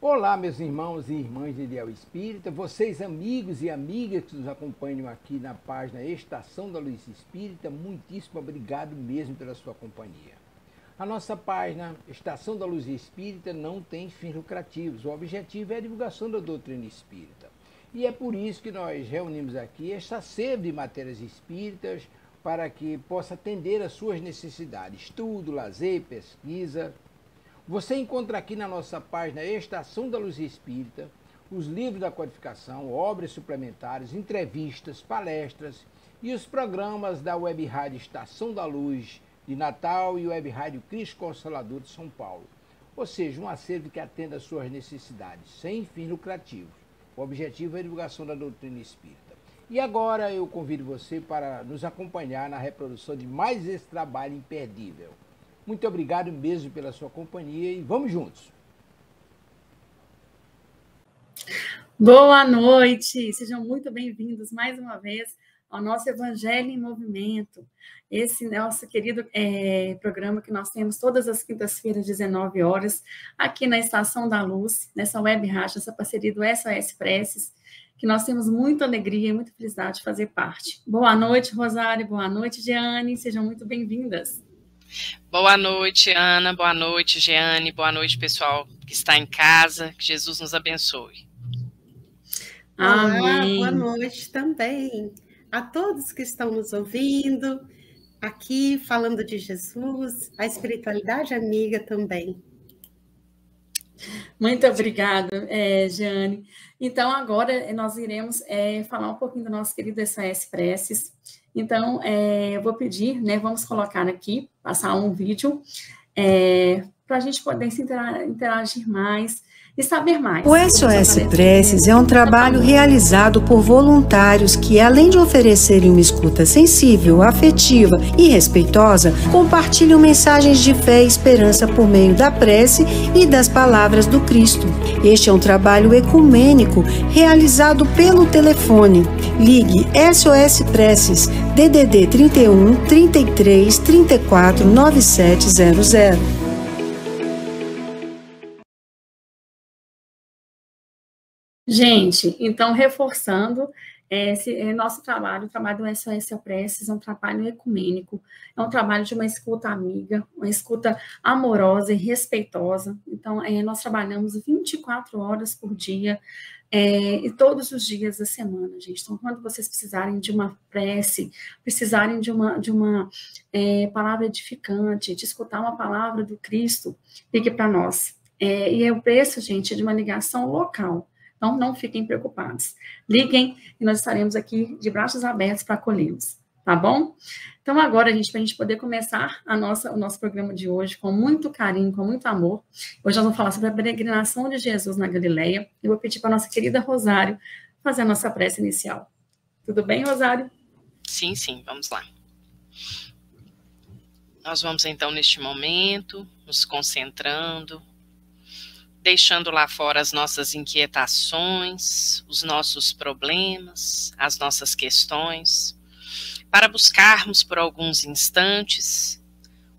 Olá, meus irmãos e irmãs de Ideal Espírita, vocês amigos e amigas que nos acompanham aqui na página Estação da Luz Espírita, muitíssimo obrigado mesmo pela sua companhia. A nossa página Estação da Luz Espírita não tem fins lucrativos, o objetivo é a divulgação da doutrina espírita. E é por isso que nós reunimos aqui esta sede de matérias espíritas para que possa atender às suas necessidades, estudo, lazer, pesquisa. Você encontra aqui na nossa página Estação da Luz Espírita os livros da codificação, obras suplementares, entrevistas, palestras e os programas da Web Rádio Estação da Luz de Natal e Web Rádio Cristo Consolador de São Paulo. Ou seja, um acervo que atenda às suas necessidades, sem fins lucrativos. O objetivo é a divulgação da doutrina espírita. E agora eu convido você para nos acompanhar na reprodução de mais esse trabalho imperdível. Muito obrigado mesmo pela sua companhia e vamos juntos. Boa noite, sejam muito bem-vindos mais uma vez ao nosso Evangelho em Movimento. Esse nosso querido programa que nós temos todas as quintas-feiras, 19 horas, aqui na Estação da Luz, nessa web rádio, essa parceria do SOS Preces, que nós temos muita alegria e muita felicidade de fazer parte. Boa noite, Rosário, boa noite, Jeane, sejam muito bem-vindas. Boa noite, Ana, boa noite, Jeane, boa noite, pessoal que está em casa, que Jesus nos abençoe. Amém. Olá, boa noite também a todos que estão nos ouvindo, aqui falando de Jesus, a espiritualidade amiga também. Muito obrigada, Jeane. Então, agora nós iremos falar um pouquinho do nosso querido SOS Preces. Então, eu vou pedir, né, vamos colocar aqui, passar um vídeo, para a gente poder se interagir mais e saber mais. O SOS Preces é um trabalho realizado por voluntários que, além de oferecerem uma escuta sensível, afetiva e respeitosa, compartilham mensagens de fé e esperança por meio da prece e das palavras do Cristo. Este é um trabalho ecumênico realizado pelo telefone. Ligue SOS Preces DDD 31 33 34 9700. Gente, então, reforçando, esse nosso trabalho, o trabalho do SOS Preces, é um trabalho ecumênico, é um trabalho de uma escuta amiga, uma escuta amorosa e respeitosa. Então, nós trabalhamos 24 horas por dia, e todos os dias da semana, gente. Então, quando vocês precisarem de uma prece, precisarem de uma palavra edificante, de escutar uma palavra do Cristo, ligue para nós. E é o preço, gente, de uma ligação local. Então, não fiquem preocupados. Liguem e nós estaremos aqui de braços abertos para acolhê-los, tá bom? Então, agora, gente, para a gente poder começar o nosso programa de hoje com muito carinho, com muito amor, hoje nós vamos falar sobre a peregrinação de Jesus na Galileia. Eu vou pedir para a nossa querida Rosário fazer a nossa prece inicial. Tudo bem, Rosário? Sim, vamos lá. Nós vamos, então, neste momento, nos concentrando, deixando lá fora as nossas inquietações, os nossos problemas, as nossas questões, para buscarmos por alguns instantes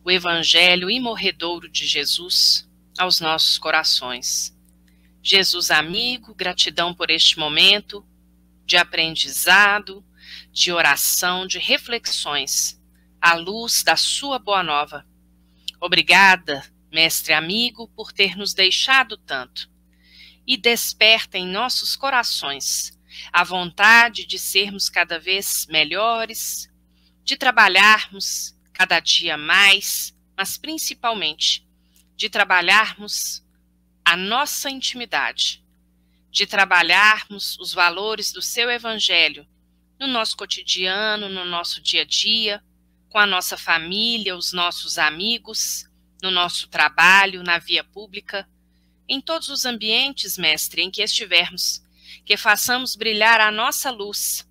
o Evangelho imorredouro de Jesus aos nossos corações. Jesus amigo, gratidão por este momento de aprendizado, de oração, de reflexões, à luz da sua boa nova. Obrigada, Mestre amigo, por ter nos deixado tanto, e desperta em nossos corações a vontade de sermos cada vez melhores, de trabalharmos cada dia mais, mas principalmente de trabalharmos a nossa intimidade, de trabalharmos os valores do seu Evangelho no nosso cotidiano, no nosso dia a dia, com a nossa família, os nossos amigos, no nosso trabalho, na via pública, em todos os ambientes, Mestre, em que estivermos, que façamos brilhar a nossa luz,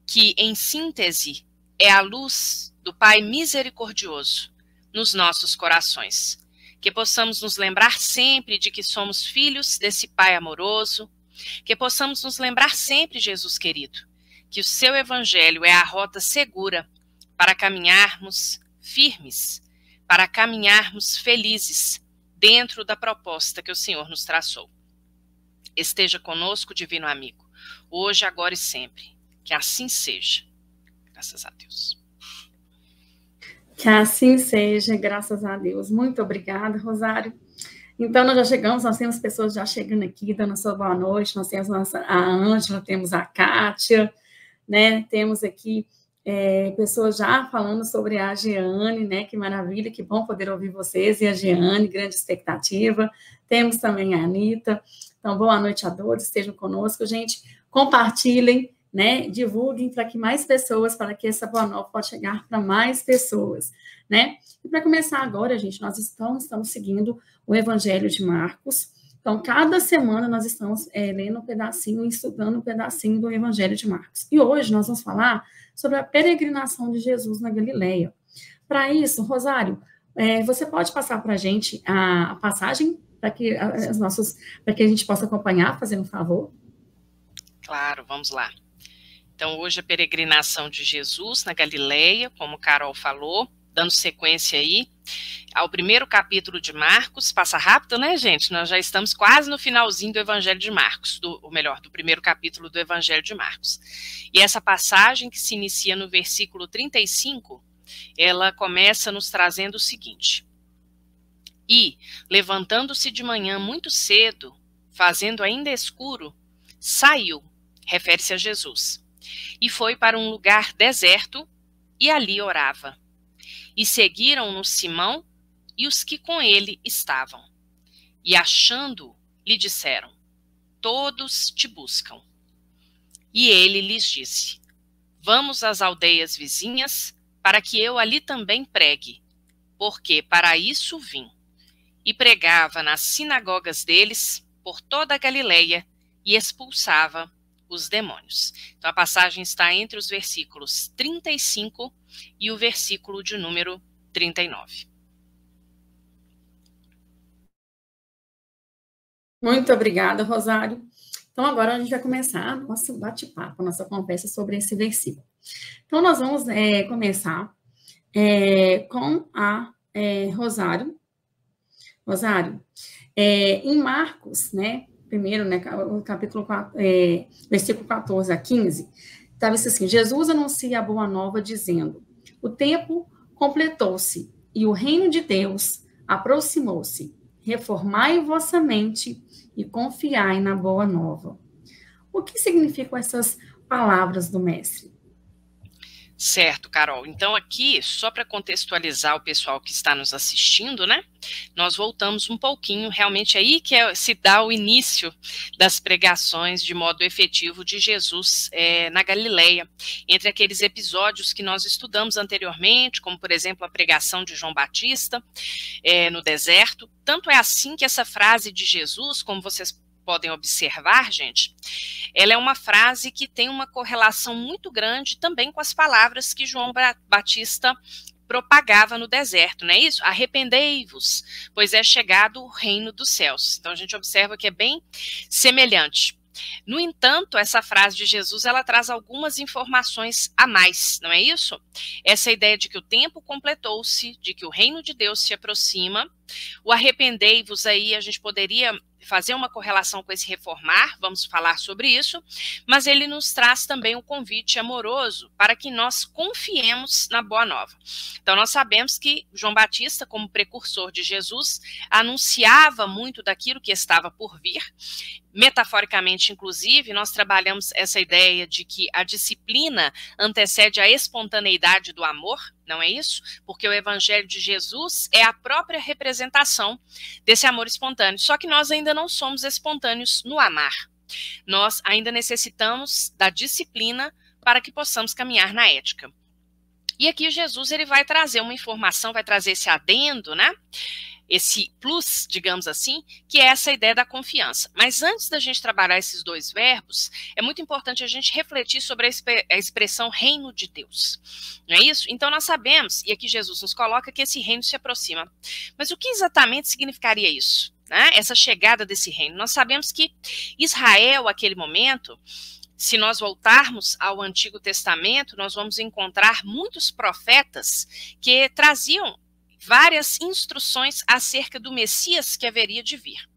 que, em síntese, é a luz do Pai misericordioso nos nossos corações. Que possamos nos lembrar sempre de que somos filhos desse Pai amoroso, que possamos nos lembrar sempre, Jesus querido, que o seu Evangelho é a rota segura para caminharmos firmes, para caminharmos felizes dentro da proposta que o Senhor nos traçou. esteja conosco, divino amigo, hoje, agora e sempre. Que assim seja. Graças a Deus. Que assim seja, graças a Deus. Muito obrigada, Rosário. Então, nós já chegamos, nós temos pessoas já chegando aqui, dando a sua boa noite, nós temos a Ângela, temos a Kátia, né, temos aqui pessoas já falando sobre a Jeane, né, que maravilha, que bom poder ouvir vocês, e a Jeane, grande expectativa, temos também a Anitta. Então, boa noite a todos, estejam conosco, gente, compartilhem, né, divulguem para que mais pessoas, para que essa boa nova possa chegar para mais pessoas, né, e para começar agora, gente, nós estamos seguindo o Evangelho de Marcos. Então, cada semana nós estamos lendo um pedacinho, estudando um pedacinho do Evangelho de Marcos. E hoje nós vamos falar sobre a peregrinação de Jesus na Galileia. Para isso, Rosário, você pode passar para a gente a passagem para que a gente possa acompanhar, fazendo um favor? Claro, vamos lá. Então, hoje a peregrinação de Jesus na Galileia, como Carol falou, dando sequência aí ao primeiro capítulo de Marcos. Passa rápido, né, gente? Nós já estamos quase no finalzinho do Evangelho de Marcos, do primeiro capítulo do Evangelho de Marcos. E essa passagem, que se inicia no versículo 35, ela começa nos trazendo o seguinte: e, levantando-se de manhã muito cedo, fazendo ainda escuro, saiu, refere-se a Jesus, e foi para um lugar deserto, e ali orava. E seguiram-no Simão e os que com ele estavam. E achando-o, lhe disseram: todos te buscam. E ele lhes disse: vamos às aldeias vizinhas, para que eu ali também pregue, porque para isso vim. E pregava nas sinagogas deles, por toda a Galileia, e expulsava os demônios. Então a passagem está entre os versículos 35 e o versículo de número 39. Muito obrigada, Rosário. Então agora a gente vai começar nosso bate-papo, nossa conversa sobre esse versículo. Então nós vamos começar com a Rosário. Rosário, em Marcos, né, primeiro, né, o capítulo 4, versículo 14 a 15, estava assim: Jesus anuncia a boa nova dizendo: o tempo completou-se e o reino de Deus aproximou-se. Reformai vossa mente e confiai na boa nova. O que significam essas palavras do mestre? Certo, Carol. Então aqui, só para contextualizar o pessoal que está nos assistindo, né? Nós voltamos um pouquinho, realmente aí que se dá o início das pregações de modo efetivo de Jesus na Galileia, entre aqueles episódios que nós estudamos anteriormente, como por exemplo a pregação de João Batista no deserto. Tanto é assim que essa frase de Jesus, como vocês podem observar, gente, ela é uma frase que tem uma correlação muito grande também com as palavras que João Batista propagava no deserto, não é isso? Arrependei-vos, pois é chegado o reino dos céus. Então a gente observa que é bem semelhante. No entanto, essa frase de Jesus, ela traz algumas informações a mais, não é isso? Essa ideia de que o tempo completou-se, de que o reino de Deus se aproxima. O arrependei-vos aí, a gente poderia fazer uma correlação com esse reformar, vamos falar sobre isso, mas ele nos traz também um convite amoroso para que nós confiemos na boa nova. Então nós sabemos que João Batista, como precursor de Jesus, anunciava muito daquilo que estava por vir. Metaforicamente, inclusive, nós trabalhamos essa ideia de que a disciplina antecede a espontaneidade do amor, não é isso? Porque o Evangelho de Jesus é a própria representação desse amor espontâneo. Só que nós ainda não somos espontâneos no amar. Nós ainda necessitamos da disciplina para que possamos caminhar na ética. E aqui Jesus ele vai trazer uma informação, vai trazer esse adendo, né? Esse plus, digamos assim, que é essa ideia da confiança. Mas antes da gente trabalhar esses dois verbos, é muito importante a gente refletir sobre a expressão reino de Deus. Não é isso? Então nós sabemos, e aqui Jesus nos coloca, que esse reino se aproxima. Mas o que exatamente significaria isso? Né? Essa chegada desse reino. Nós sabemos que Israel, naquele momento, se nós voltarmos ao Antigo Testamento, nós vamos encontrar muitos profetas que traziam várias instruções acerca do Messias que haveria de vir.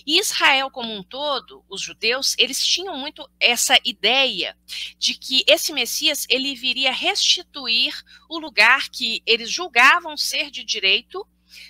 E Israel como um todo, os judeus, eles tinham muito essa ideia de que esse Messias, ele viria restituir o lugar que eles julgavam ser de direito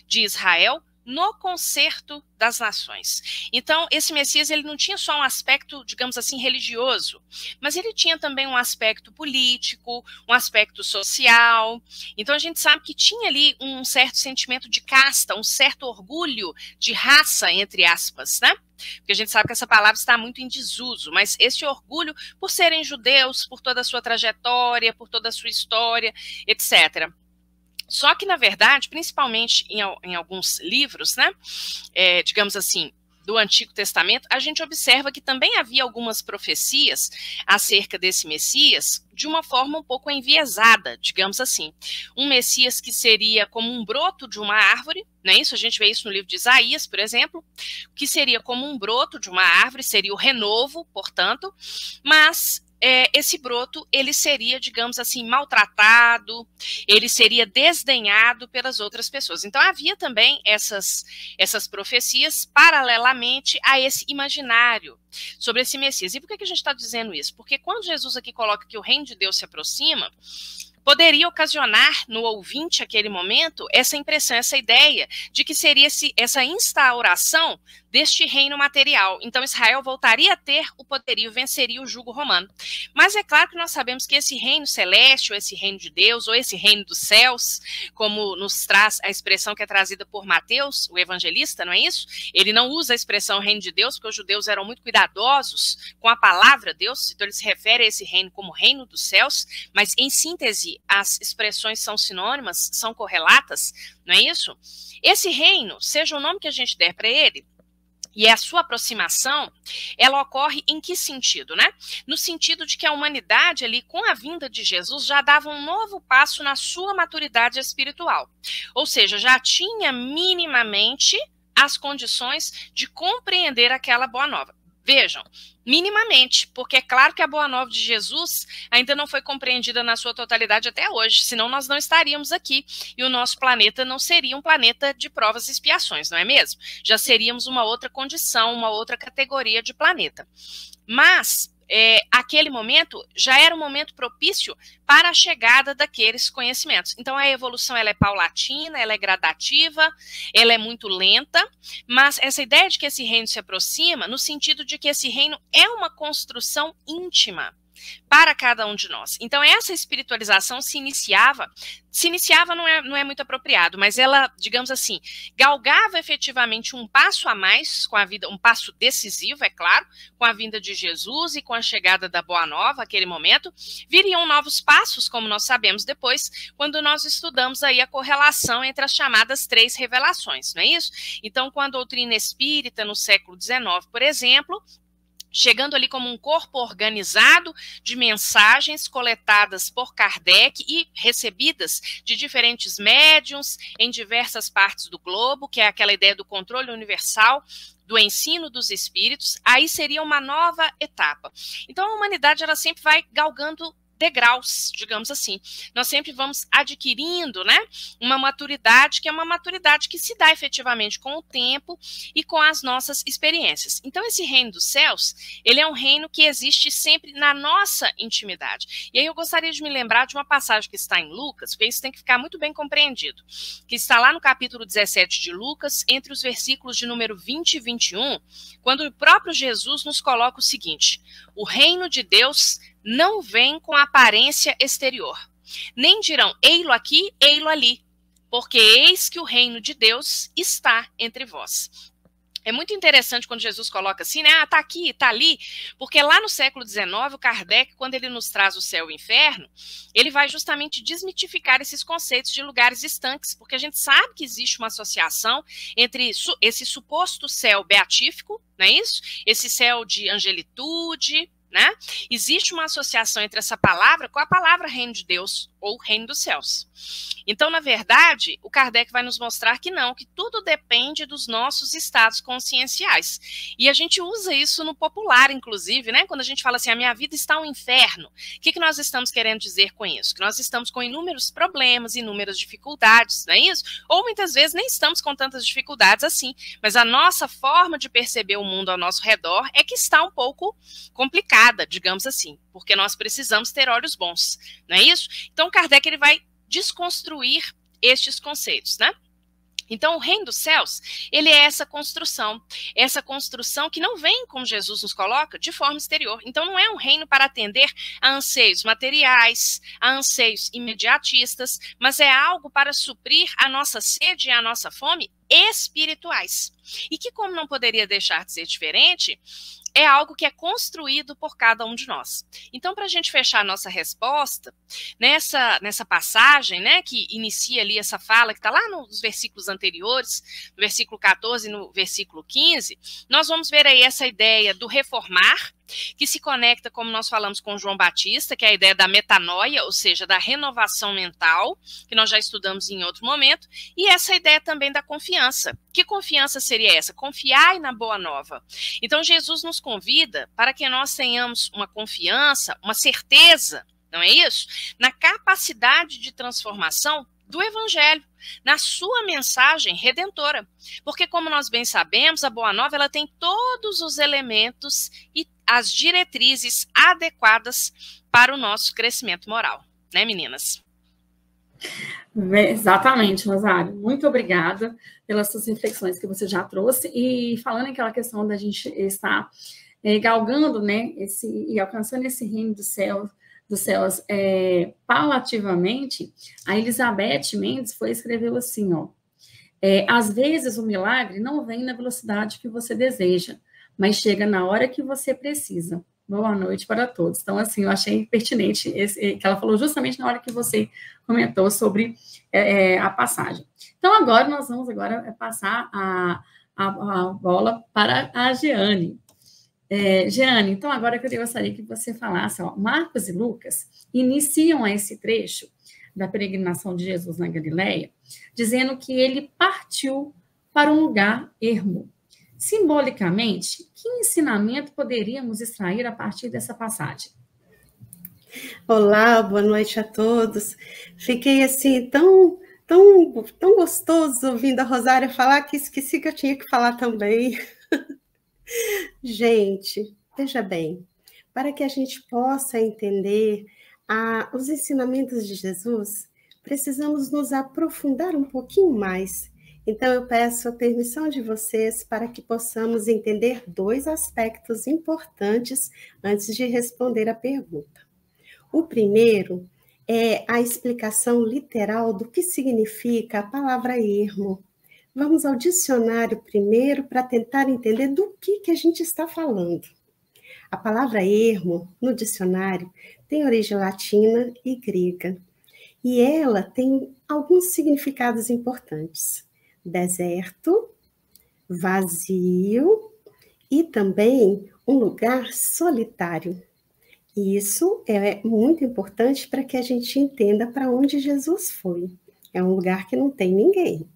de Israel no concerto das nações. Então, esse Messias, ele não tinha só um aspecto, digamos assim, religioso, mas ele tinha também um aspecto político, um aspecto social. Então, a gente sabe que tinha ali um certo sentimento de casta, um certo orgulho de raça, entre aspas, né? Porque a gente sabe que essa palavra está muito em desuso, mas esse orgulho por serem judeus, por toda a sua trajetória, por toda a sua história, etc. Só que, na verdade, principalmente em alguns livros, né, digamos assim, do Antigo Testamento, a gente observa que também havia algumas profecias acerca desse Messias de uma forma um pouco enviesada, digamos assim. Um Messias que seria como um broto de uma árvore, não é isso? A gente vê isso no livro de Isaías, por exemplo, que seria como um broto de uma árvore, seria o renovo, portanto, mas esse broto, ele seria, digamos assim, maltratado, ele seria desdenhado pelas outras pessoas. Então, havia também essas profecias paralelamente a esse imaginário sobre esse Messias. E por que a gente está dizendo isso? Porque quando Jesus aqui coloca que o reino de Deus se aproxima, poderia ocasionar no ouvinte, naquele momento, essa impressão, essa ideia de que seria essa instauração deste reino material. Então, Israel voltaria a ter o poderio, venceria o jugo romano. Mas é claro que nós sabemos que esse reino celeste, ou esse reino de Deus, ou esse reino dos céus, como nos traz a expressão que é trazida por Mateus, o evangelista, não é isso? Ele não usa a expressão reino de Deus, porque os judeus eram muito cuidadosos com a palavra Deus, então ele se refere a esse reino como reino dos céus, mas em síntese, as expressões são sinônimas, são correlatas, não é isso? Esse reino, seja o nome que a gente der para ele, e a sua aproximação, ela ocorre em que sentido, né? No sentido de que a humanidade ali, com a vinda de Jesus, já dava um novo passo na sua maturidade espiritual. Ou seja, já tinha minimamente as condições de compreender aquela boa nova. Vejam, minimamente, porque é claro que a boa nova de Jesus ainda não foi compreendida na sua totalidade até hoje, senão nós não estaríamos aqui e o nosso planeta não seria um planeta de provas e expiações, não é mesmo? Já seríamos uma outra condição, uma outra categoria de planeta. Mas aquele momento já era um momento propício para a chegada daqueles conhecimentos. Então a evolução ela é paulatina, ela é gradativa, ela é muito lenta, mas essa ideia de que esse reino se aproxima, no sentido de que esse reino é uma construção íntima para cada um de nós. Então essa espiritualização se iniciava não é muito apropriado, mas ela, digamos assim, galgava efetivamente um passo a mais com a vida, um passo decisivo, é claro, com a vinda de Jesus e com a chegada da Boa Nova, aquele momento, viriam novos passos, como nós sabemos depois, quando nós estudamos aí a correlação entre as chamadas 3 revelações, não é isso? Então, com a doutrina espírita no século XIX, por exemplo, chegando ali como um corpo organizado de mensagens coletadas por Kardec e recebidas de diferentes médiuns em diversas partes do globo, que é aquela ideia do controle universal do ensino dos espíritos, aí seria uma nova etapa. Então a humanidade ela sempre vai galgando degraus, digamos assim. Nós sempre vamos adquirindo, né, uma maturidade que é uma maturidade que se dá efetivamente com o tempo e com as nossas experiências. Então esse reino dos céus, ele é um reino que existe sempre na nossa intimidade. E aí eu gostaria de me lembrar de uma passagem que está em Lucas, porque isso tem que ficar muito bem compreendido, que está lá no capítulo 17 de Lucas, entre os versículos de número 20 e 21, quando o próprio Jesus nos coloca o seguinte: o reino de Deus não vem com aparência exterior, nem dirão ei-lo aqui, ei-lo ali, porque eis que o reino de Deus está entre vós. É muito interessante quando Jesus coloca assim, né? Ah, tá aqui, tá ali, porque lá no século XIX, o Kardec, quando ele nos traz o céu e o inferno, ele vai justamente desmitificar esses conceitos de lugares distantes, porque a gente sabe que existe uma associação entre esse suposto céu beatífico, não é isso? Esse céu de angelitude, né? Existe uma associação entre essa palavra com a palavra reino de Deus, ou reino dos céus. Então, na verdade, o Kardec vai nos mostrar que não, que tudo depende dos nossos estados conscienciais. E a gente usa isso no popular, inclusive, né? Quando a gente fala assim, a minha vida está um inferno. O que nós estamos querendo dizer com isso? Que nós estamos com inúmeros problemas, inúmeras dificuldades, não é isso? Ou muitas vezes nem estamos com tantas dificuldades assim, mas a nossa forma de perceber o mundo ao nosso redor é que está um pouco complicada, digamos assim, porque nós precisamos ter olhos bons, não é isso? Então, Kardec ele vai desconstruir estes conceitos, né? Então, o reino dos céus, ele é essa construção que não vem, como Jesus nos coloca, de forma exterior. Então, não é um reino para atender a anseios materiais, a anseios imediatistas, mas é algo para suprir a nossa sede e a nossa fome espirituais. E que, como não poderia deixar de ser diferente, é algo que é construído por cada um de nós. Então, para a gente fechar a nossa resposta, nessa passagem, né, que inicia ali essa fala, que está lá nos versículos anteriores, no versículo 14 e no versículo 15, nós vamos ver aí essa ideia do reformar, que se conecta, como nós falamos com João Batista, que é a ideia da metanoia, ou seja, da renovação mental, que nós já estudamos em outro momento, e essa ideia também da confiança. Que confiança seria essa? Confiai na boa nova. Então, Jesus nos convida para que nós tenhamos uma confiança, uma certeza, não é isso? Na capacidade de transformação do Evangelho, na sua mensagem redentora. Porque, como nós bem sabemos, a Boa Nova ela tem todos os elementos e as diretrizes adequadas para o nosso crescimento moral. Né, meninas? Exatamente, Rosário. Muito obrigada pelas suas reflexões que você já trouxe. E falando aquela questão da gente estar galgando, né, e alcançando esse reino dos céus paulativamente, a Elizabeth Mendes escreveu assim, ó, às vezes o milagre não vem na velocidade que você deseja, mas chega na hora que você precisa. Boa noite para todos. Então, assim, eu achei pertinente que ela falou justamente na hora que você comentou sobre a passagem. Então, agora nós vamos passar a bola para a Jeane. Jeane, então agora que eu gostaria que você falasse, ó, Marcos e Lucas iniciam esse trecho da peregrinação de Jesus na Galileia, dizendo que ele partiu para um lugar ermo. Simbolicamente, que ensinamento poderíamos extrair a partir dessa passagem? Olá, boa noite a todos. Fiquei assim tão gostoso ouvindo a Rosária falar que esqueci que eu tinha que falar também. Gente, veja bem, para que a gente possa entender os ensinamentos de Jesus, precisamos nos aprofundar um pouquinho mais. Então, eu peço a permissão de vocês para que possamos entender 2 aspectos importantes antes de responder a pergunta. O primeiro é a explicação literal do que significa a palavra ermo. Vamos ao dicionário primeiro para tentar entender do que a gente está falando. A palavra ermo, no dicionário, tem origem latina e grega. E ela tem alguns significados importantes. Deserto, vazio e também um lugar solitário. Isso é muito importante para que a gente entenda para onde Jesus foi. É um lugar que não tem ninguém.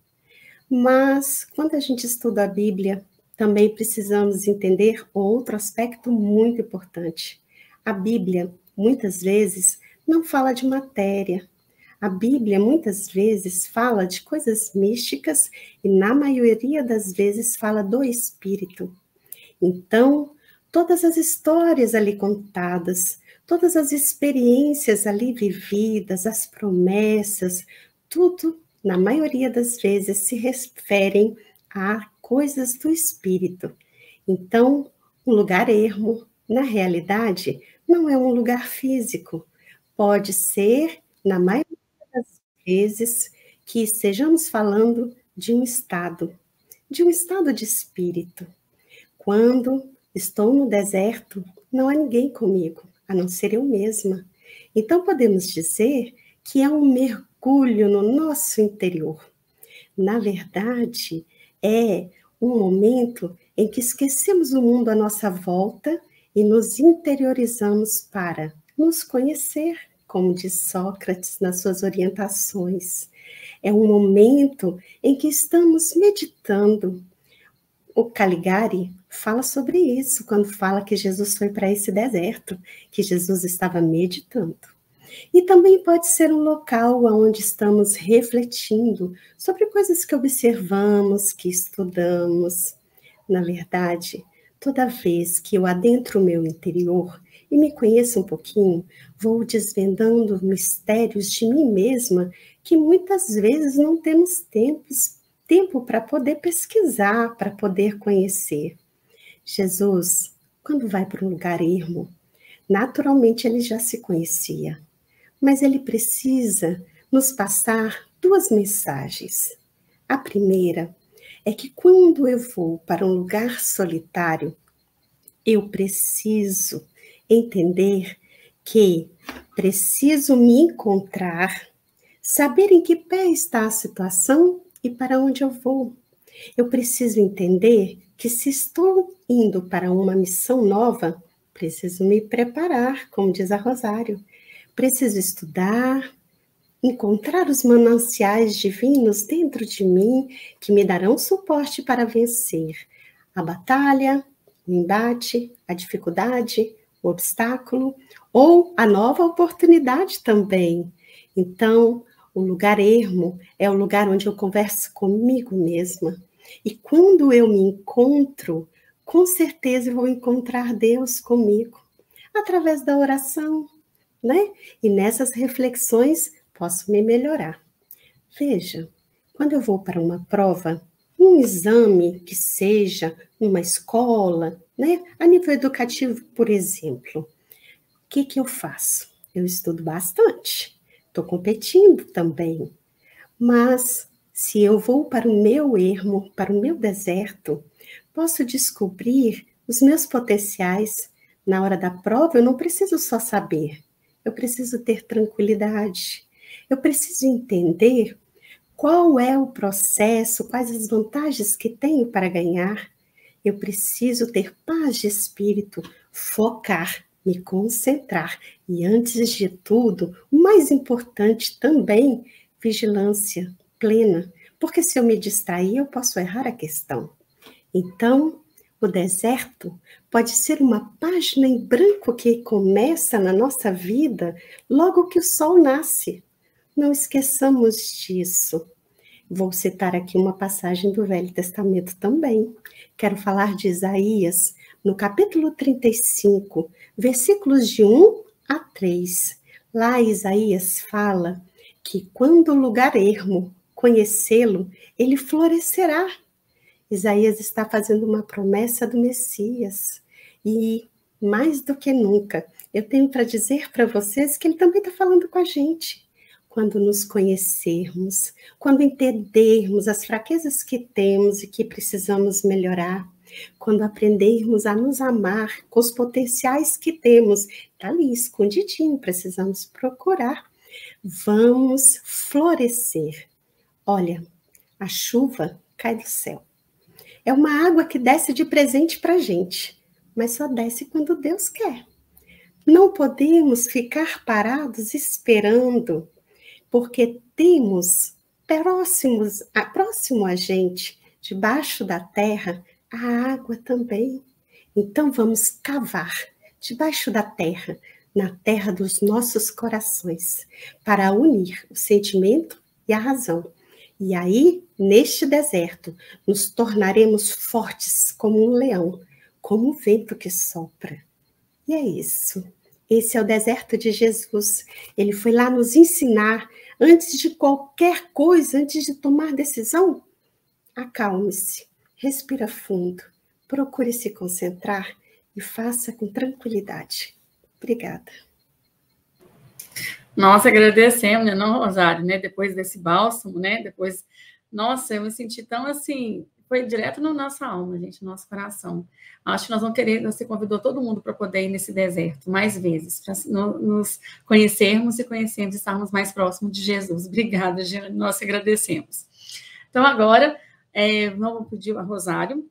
Mas, quando a gente estuda a Bíblia, também precisamos entender outro aspecto muito importante. A Bíblia, muitas vezes, não fala de matéria. A Bíblia, muitas vezes, fala de coisas místicas e, na maioria das vezes, fala do Espírito. Então, todas as histórias ali contadas, todas as experiências ali vividas, as promessas, tudo, na maioria das vezes, se referem a coisas do Espírito. Então, um lugar ermo, na realidade, não é um lugar físico. Pode ser, na maioria das vezes, que estejamos falando de um estado de espírito. Quando estou no deserto, não há ninguém comigo, a não ser eu mesma. Então, podemos dizer que é um mergulho no nosso interior. Na verdade, é um momento em que esquecemos o mundo à nossa volta e nos interiorizamos para nos conhecer como diz Sócrates nas suas orientações. É um momento em que estamos meditando. O Caligari fala sobre isso, quando fala que Jesus foi para esse deserto, que Jesus estava meditando. E também pode ser um local onde estamos refletindo sobre coisas que observamos, que estudamos. Na verdade, toda vez que eu adentro o meu interior e me conheço um pouquinho, vou desvendando mistérios de mim mesma que muitas vezes não temos tempo para poder pesquisar, para poder conhecer. Jesus, quando vai para um lugar ermo, naturalmente ele já se conhecia, mas ele precisa nos passar 2 mensagens. A primeira é que quando eu vou para um lugar solitário, eu preciso entender que preciso me encontrar, saber em que pé está a situação e para onde eu vou. Eu preciso entender que se estou indo para uma missão nova, preciso me preparar, como diz a Rosário. Preciso estudar, encontrar os mananciais divinos dentro de mim que me darão suporte para vencer a batalha, o embate, a dificuldade, o obstáculo ou a nova oportunidade também. Então, o lugar ermo é o lugar onde eu converso comigo mesma. E quando eu me encontro, com certeza eu vou encontrar Deus comigo, através da oração, né? E nessas reflexões posso me melhorar. Veja, quando eu vou para uma prova, um exame que seja numa escola, né? A nível educativo, por exemplo, o que eu faço? Eu estudo bastante, estou competindo também, mas se eu vou para o meu ermo, para o meu deserto, posso descobrir os meus potenciais. Na hora da prova, eu não preciso só saber, eu preciso ter tranquilidade, eu preciso entender qual é o processo, quais as vantagens que tenho para ganhar. Eu preciso ter paz de espírito, focar, me concentrar. E antes de tudo, o mais importante também, vigilância plena. Porque se eu me distrair, eu posso errar a questão. Então, o deserto pode ser uma página em branco que começa na nossa vida logo que o sol nasce. Não esqueçamos disso. Vou citar aqui uma passagem do Velho Testamento também. Quero falar de Isaías, no capítulo 35, versículos de 1 a 3. Lá Isaías fala que quando o lugar ermo conhecê-lo, ele florescerá. Isaías está fazendo uma promessa do Messias. E, mais do que nunca, eu tenho para dizer para vocês que ele também está falando com a gente. Quando nos conhecermos, quando entendermos as fraquezas que temos e que precisamos melhorar, quando aprendermos a nos amar com os potenciais que temos, está ali escondidinho, precisamos procurar, vamos florescer. Olha, a chuva cai do céu. É uma água que desce de presente para a gente, mas só desce quando Deus quer. Não podemos ficar parados esperando, porque temos próximo a gente, debaixo da terra, a água também. Então vamos cavar debaixo da terra, na terra dos nossos corações, para unir o sentimento e a razão. E aí, neste deserto, nos tornaremos fortes como um leão, como o vento que sopra. E é isso. Esse é o deserto de Jesus. Ele foi lá nos ensinar, antes de qualquer coisa, antes de tomar decisão, acalme-se, respira fundo, procure se concentrar e faça com tranquilidade. Obrigada. Nossa, agradecemos, né, não, Rosário, né, depois desse bálsamo, né, depois, nossa, eu me senti tão assim, foi direto na nossa alma, gente, no nosso coração. Acho que nós vamos querer, você convidou todo mundo para poder ir nesse deserto mais vezes, para nos conhecermos e conhecermos, estarmos mais próximos de Jesus. Obrigada, nós agradecemos. Então, agora, vamos pedir a Rosário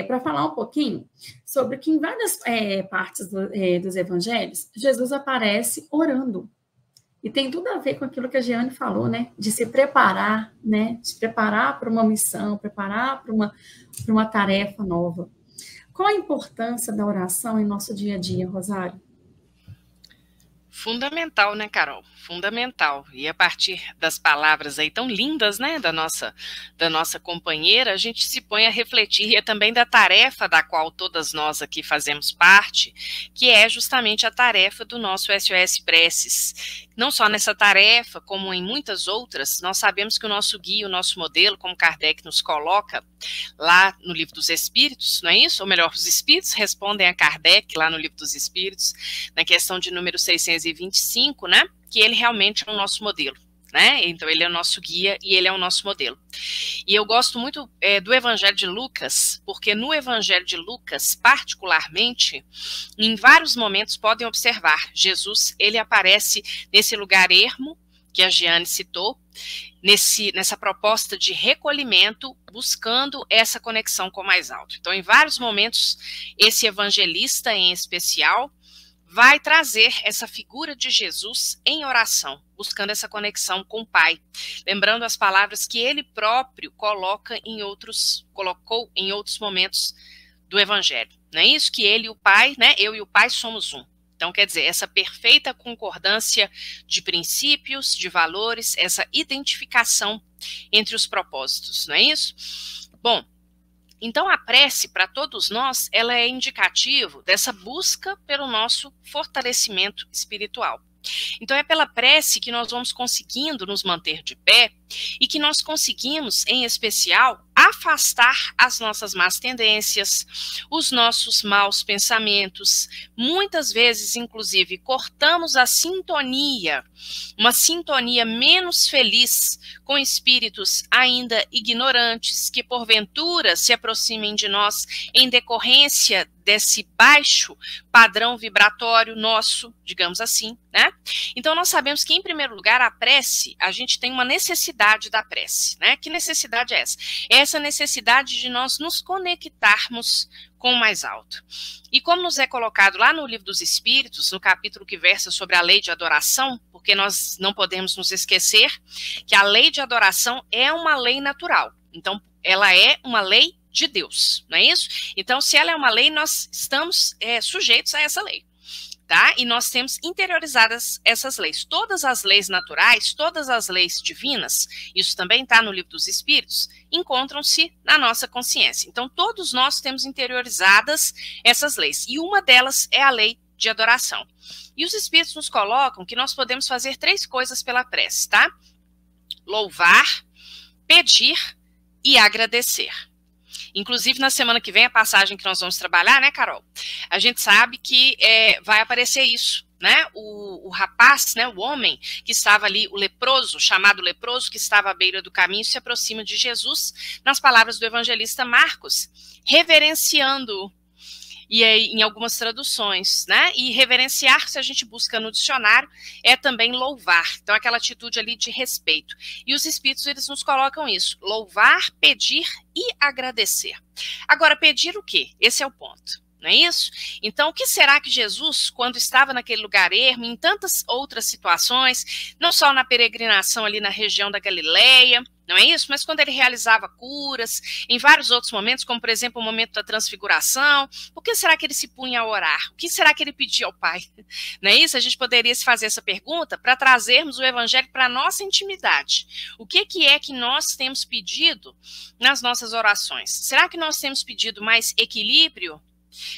para falar um pouquinho sobre que em várias partes dos evangelhos, Jesus aparece orando. E tem tudo a ver com aquilo que a Jeane falou, né? De se preparar, né? De se preparar para uma missão, preparar para uma tarefa nova. Qual a importância da oração em nosso dia a dia, Rosário? Fundamental, né, Carol? Fundamental. E a partir das palavras aí tão lindas, né, da nossa companheira, a gente se põe a refletir e é também da tarefa da qual todas nós aqui fazemos parte, que é justamente a tarefa do nosso SOS Preces. Não só nessa tarefa, como em muitas outras, nós sabemos que o nosso guia, o nosso modelo, como Kardec nos coloca lá no Livro dos Espíritos, não é isso? Ou melhor, os Espíritos respondem a Kardec lá no Livro dos Espíritos, na questão de número 625, né? Que ele realmente é o nosso modelo, né? Então ele é o nosso guia e ele é o nosso modelo. E eu gosto muito do Evangelho de Lucas, porque no Evangelho de Lucas, particularmente, em vários momentos podem observar, Jesus, ele aparece nesse lugar ermo, que a Jeane citou, nessa proposta de recolhimento, buscando essa conexão com o mais alto. Então, em vários momentos, esse evangelista em especial vai trazer essa figura de Jesus em oração, buscando essa conexão com o Pai, lembrando as palavras que ele próprio colocou em outros momentos do Evangelho. Não é isso? Que ele e o Pai, né? Eu e o Pai somos um. Então, quer dizer, essa perfeita concordância de princípios, de valores, essa identificação entre os propósitos, não é isso? Bom, então a prece, para todos nós, ela é indicativo dessa busca pelo nosso fortalecimento espiritual. Então é pela prece que nós vamos conseguindo nos manter de pé e que nós conseguimos, em especial, afastar as nossas más tendências, os nossos maus pensamentos. Muitas vezes, inclusive, cortamos a sintonia, uma sintonia menos feliz com espíritos ainda ignorantes que, porventura, se aproximem de nós em decorrência desse baixo padrão vibratório nosso, digamos assim, né? Então, nós sabemos que, em primeiro lugar, a prece, a gente tem uma necessidade da prece, né? Que necessidade é essa? É essa necessidade de nós nos conectarmos com o mais alto. E como nos é colocado lá no Livro dos Espíritos, no capítulo que versa sobre a lei de adoração, porque nós não podemos nos esquecer que a lei de adoração é uma lei natural. Então, ela é uma lei de Deus, não é isso? Então, se ela é uma lei, nós estamos sujeitos a essa lei, tá? E nós temos interiorizadas essas leis. Todas as leis naturais, todas as leis divinas, isso também está no Livro dos Espíritos, encontram-se na nossa consciência. Então, todos nós temos interiorizadas essas leis, e uma delas é a lei de adoração. E os Espíritos nos colocam que nós podemos fazer 3 coisas pela prece, tá? Louvar, pedir e agradecer. Inclusive, na semana que vem, a passagem que nós vamos trabalhar, né, Carol? A gente sabe que vai aparecer isso, né? O rapaz, né, o homem que estava ali, o leproso, chamado leproso, que estava à beira do caminho, se aproxima de Jesus, nas palavras do evangelista Marcos, reverenciando-o. E aí, em algumas traduções, né? E reverenciar, se a gente busca no dicionário, é também louvar. Então, aquela atitude ali de respeito. E os Espíritos, eles nos colocam isso. Louvar, pedir e agradecer. Agora, pedir o quê? Esse é o ponto. Não é isso? Então, o que será que Jesus, quando estava naquele lugar ermo, em tantas outras situações, não só na peregrinação ali na região da Galileia, não é isso? Mas quando ele realizava curas, em vários outros momentos, como por exemplo o momento da transfiguração, por que será que ele se punha a orar? O que será que ele pedia ao Pai? Não é isso? A gente poderia se fazer essa pergunta para trazermos o Evangelho para a nossa intimidade. O que é que nós temos pedido nas nossas orações? Será que nós temos pedido mais equilíbrio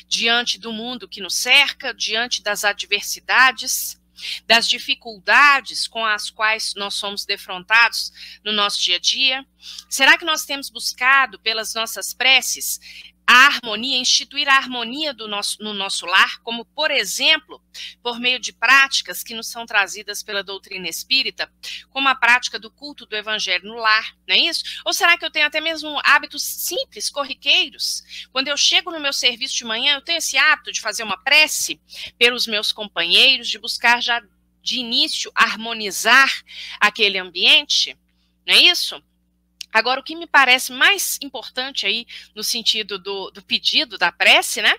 diante do mundo que nos cerca, diante das adversidades, das dificuldades com as quais nós somos defrontados no nosso dia a dia? Será que nós temos buscado pelas nossas preces a harmonia, instituir a harmonia no nosso lar, como, por exemplo, por meio de práticas que nos são trazidas pela doutrina espírita, como a prática do culto do evangelho no lar, não é isso? Ou será que eu tenho até mesmo hábitos simples, corriqueiros? Quando eu chego no meu serviço de manhã, eu tenho esse hábito de fazer uma prece pelos meus companheiros, de buscar já de início harmonizar aquele ambiente, não é isso? Agora, o que me parece mais importante aí, no sentido do pedido, da prece, né,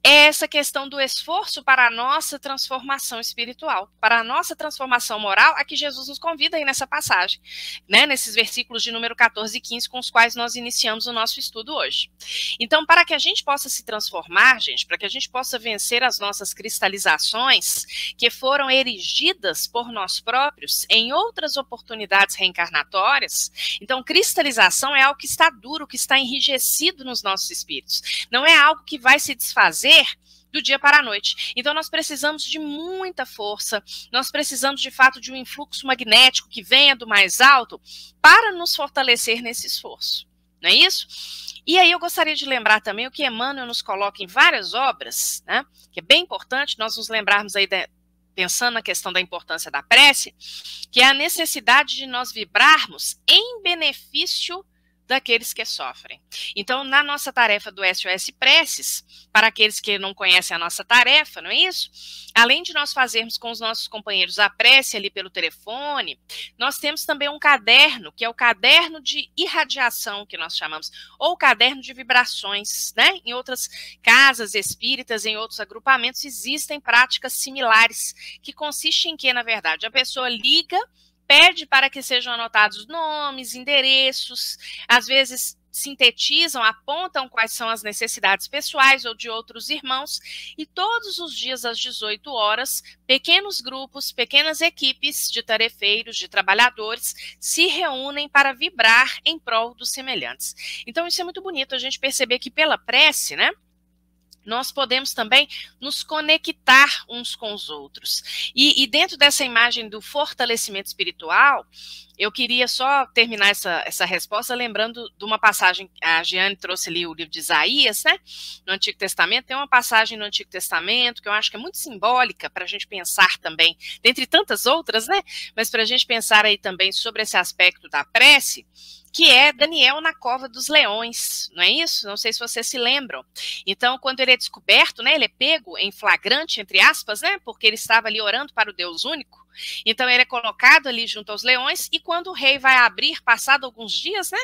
é essa questão do esforço para a nossa transformação espiritual, para a nossa transformação moral, a que Jesus nos convida aí nessa passagem, né, nesses versículos de número 14 e 15, com os quais nós iniciamos o nosso estudo hoje. Então, para que a gente possa se transformar, gente, para que a gente possa vencer as nossas cristalizações, que foram erigidas por nós próprios em outras oportunidades reencarnatórias, então, cristalização é algo que está duro, que está enrijecido nos nossos espíritos, não é algo que vai se desfazer do dia para a noite. Então nós precisamos de muita força, nós precisamos de fato de um influxo magnético que venha do mais alto para nos fortalecer nesse esforço, não é isso? E aí eu gostaria de lembrar também o que Emmanuel nos coloca em várias obras, né, que é bem importante nós nos lembrarmos aí, pensando na questão da importância da prece, que é a necessidade de nós vibrarmos em benefício daqueles que sofrem. Então, na nossa tarefa do SOS Preces, para aqueles que não conhecem a nossa tarefa, não é isso? Além de nós fazermos com os nossos companheiros a prece ali pelo telefone, nós temos também um caderno, que é o caderno de irradiação, que nós chamamos, ou caderno de vibrações, né? Em outras casas espíritas, em outros agrupamentos, existem práticas similares, que consistem em que, na verdade, a pessoa liga, pede para que sejam anotados nomes, endereços, às vezes sintetizam, apontam quais são as necessidades pessoais ou de outros irmãos, e todos os dias às 18 horas, pequenos grupos, pequenas equipes de tarefeiros, de trabalhadores, se reúnem para vibrar em prol dos semelhantes. Então isso é muito bonito, a gente perceber que pela prece, né, nós podemos também nos conectar uns com os outros. E dentro dessa imagem do fortalecimento espiritual, eu queria só terminar essa resposta lembrando de uma passagem, a Giane trouxe ali o livro de Isaías, né, no Antigo Testamento, tem uma passagem no Antigo Testamento que eu acho que é muito simbólica para a gente pensar também, dentre tantas outras, né, mas para a gente pensar aí também sobre esse aspecto da prece, que é Daniel na cova dos leões, não é isso? Não sei se vocês se lembram. Então, quando ele é descoberto, né, ele é pego em flagrante, entre aspas, né, porque ele estava ali orando para o Deus único. Então, ele é colocado ali junto aos leões, e quando o rei vai abrir, passado alguns dias, né,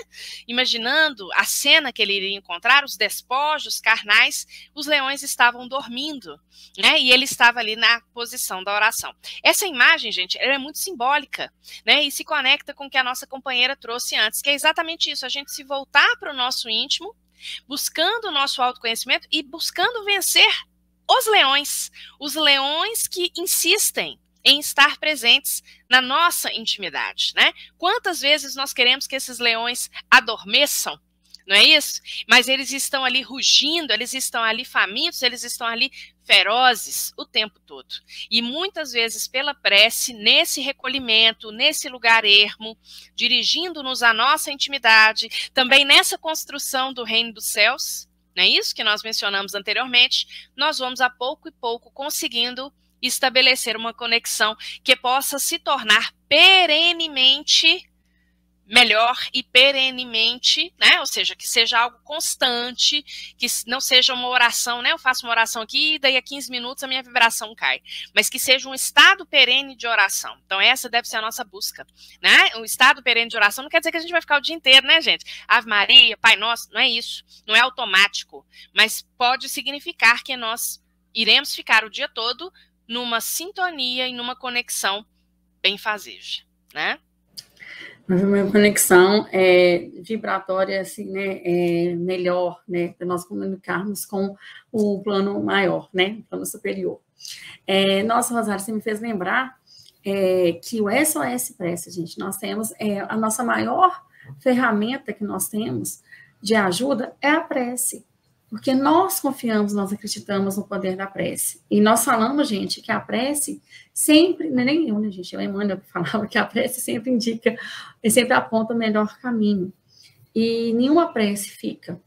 imaginando a cena que ele iria encontrar, os despojos carnais, os leões estavam dormindo, né, e ele estava ali na posição da oração. Essa imagem, gente, ela é muito simbólica, né, e se conecta com o que a nossa companheira trouxe antes, que é exatamente isso, a gente se voltar para o nosso íntimo, buscando o nosso autoconhecimento e buscando vencer os leões que insistem em estar presentes na nossa intimidade, né? Quantas vezes nós queremos que esses leões adormeçam, não é isso? Mas eles estão ali rugindo, eles estão ali famintos, eles estão ali ferozes o tempo todo. E muitas vezes pela prece, nesse recolhimento, nesse lugar ermo, dirigindo-nos à nossa intimidade, também nessa construção do reino dos céus, não é isso que nós mencionamos anteriormente, nós vamos a pouco e pouco conseguindo estabelecer uma conexão que possa se tornar perenemente melhor e perenemente, né, ou seja, que seja algo constante, que não seja uma oração, né, eu faço uma oração aqui e daí a 15 minutos a minha vibração cai, mas que seja um estado perene de oração. Então essa deve ser a nossa busca, né, um estado perene de oração não quer dizer que a gente vai ficar o dia inteiro, né, gente, Ave Maria, Pai Nosso, não é isso, não é automático, mas pode significar que nós iremos ficar o dia todo numa sintonia e numa conexão benfazeja, né? Uma conexão vibratória, assim, né, melhor, né, para nós comunicarmos com o plano maior, né, o plano superior. Nossa, Rosário, você me fez lembrar que o SOS Prece, gente, nós temos, a nossa maior ferramenta que nós temos de ajuda é a prece. Porque nós confiamos, nós acreditamos no poder da prece. E nós falamos, gente, que a prece sempre, nem eu, né, gente? Eu, Emmanuel, que falava que a prece sempre indica, sempre aponta o melhor caminho. E nenhuma prece fica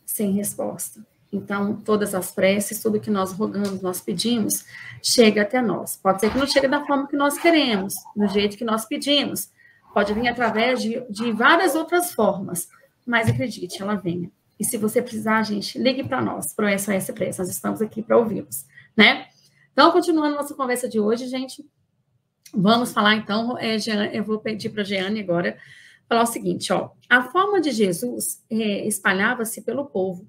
sem resposta. Então, todas as preces, tudo que nós rogamos, nós pedimos, chega até nós. Pode ser que não chegue da forma que nós queremos, do jeito que nós pedimos. Pode vir através de várias outras formas. Mas acredite, ela venha. E se você precisar, gente, ligue para nós, para o SOS Prece, nós estamos aqui para ouvi-los, né? Então, continuando nossa conversa de hoje, gente, vamos falar, então, eu vou pedir para a Jeane agora falar o seguinte, ó, a forma de Jesus espalhava-se pelo povo,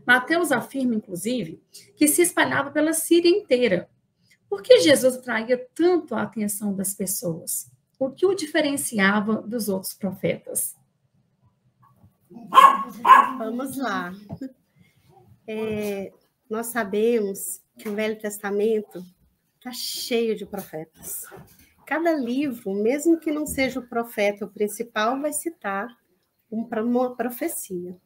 Mateus afirma, inclusive, que se espalhava pela Síria inteira. Por que Jesus atraía tanto a atenção das pessoas? O que o diferenciava dos outros profetas? Vamos lá. Nós sabemos que o Velho Testamento está cheio de profetas. Cada livro, mesmo que não seja o profeta o principal, vai citar uma profecia.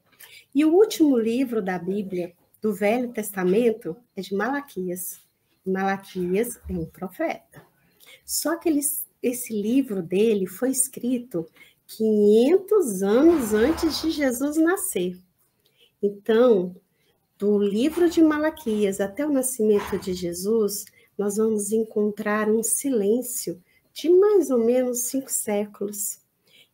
E o último livro da Bíblia, do Velho Testamento, é de Malaquias. Malaquias é um profeta. Só que esse livro dele foi escrito 500 anos antes de Jesus nascer. Então, do livro de Malaquias até o nascimento de Jesus, nós vamos encontrar um silêncio de mais ou menos 5 séculos.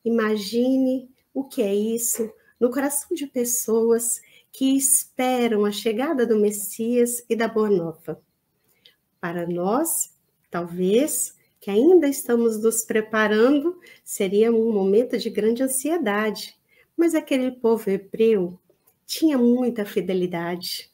Imagine o que é isso no coração de pessoas que esperam a chegada do Messias e da Boa Nova. Para nós, talvez, que ainda estamos nos preparando, seria um momento de grande ansiedade, mas aquele povo hebreu tinha muita fidelidade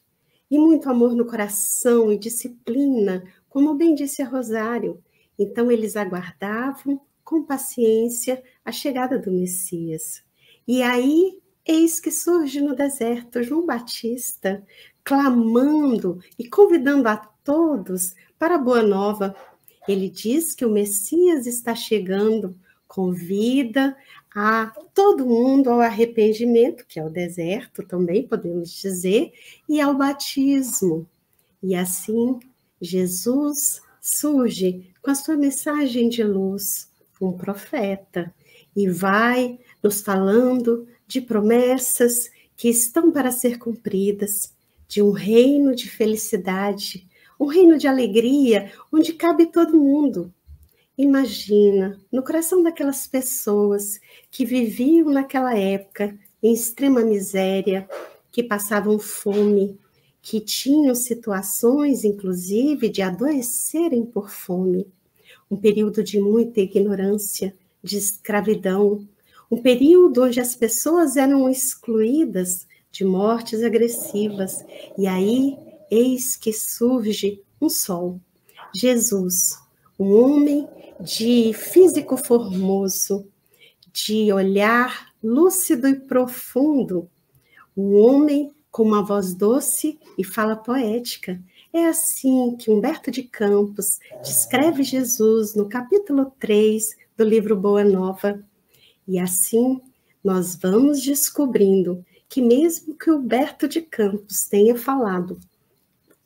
e muito amor no coração e disciplina, como bem disse a Rosário. Então, eles aguardavam com paciência a chegada do Messias. E aí, eis que surge no deserto João Batista, clamando e convidando a todos para a Boa Nova. Ele diz que o Messias está chegando, convida a todo mundo ao arrependimento, que é o deserto também, podemos dizer, e ao batismo. E assim, Jesus surge com a sua mensagem de luz, um profeta, e vai nos falando de promessas que estão para ser cumpridas, de um reino de felicidade, um reino de alegria, onde cabe todo mundo. Imagina, no coração daquelas pessoas que viviam naquela época em extrema miséria, que passavam fome, que tinham situações, inclusive, de adoecerem por fome. Um período de muita ignorância, de escravidão, um período onde as pessoas eram excluídas de mortes agressivas. E aí, eis que surge um sol, Jesus, um homem de físico formoso, de olhar lúcido e profundo, um homem com uma voz doce e fala poética. É assim que Humberto de Campos descreve Jesus no capítulo 3 do livro Boa Nova. E assim nós vamos descobrindo que mesmo que Humberto de Campos tenha falado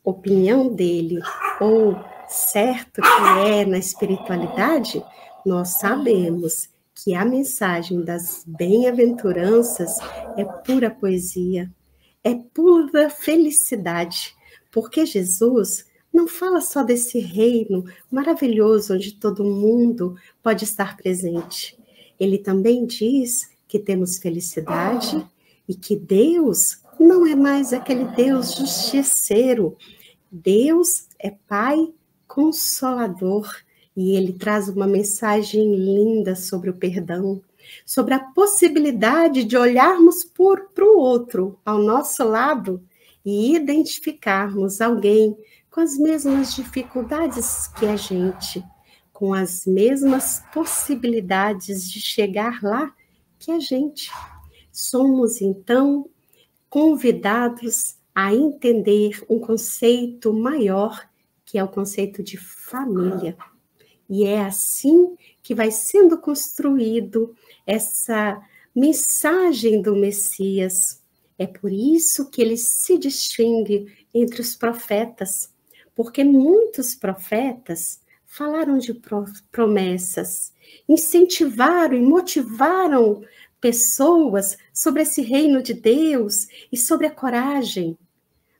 opinião dele, ou certo que é na espiritualidade, nós sabemos que a mensagem das bem-aventuranças é pura poesia, é pura felicidade, porque Jesus não fala só desse reino maravilhoso onde todo mundo pode estar presente. Ele também diz que temos felicidade e que Deus não é mais aquele Deus justiceiro. Deus é Pai Consolador e Ele traz uma mensagem linda sobre o perdão, sobre a possibilidade de olharmos para o outro, ao nosso lado, e identificarmos alguém com as mesmas dificuldades que a gente, com as mesmas possibilidades de chegar lá que a gente. Somos, então, convidados a entender um conceito maior, que é o conceito de família. E é assim que vai sendo construído essa mensagem do Messias. É por isso que ele se distingue entre os profetas, porque muitos profetas falaram de promessas, incentivaram e motivaram pessoas sobre esse reino de Deus e sobre a coragem,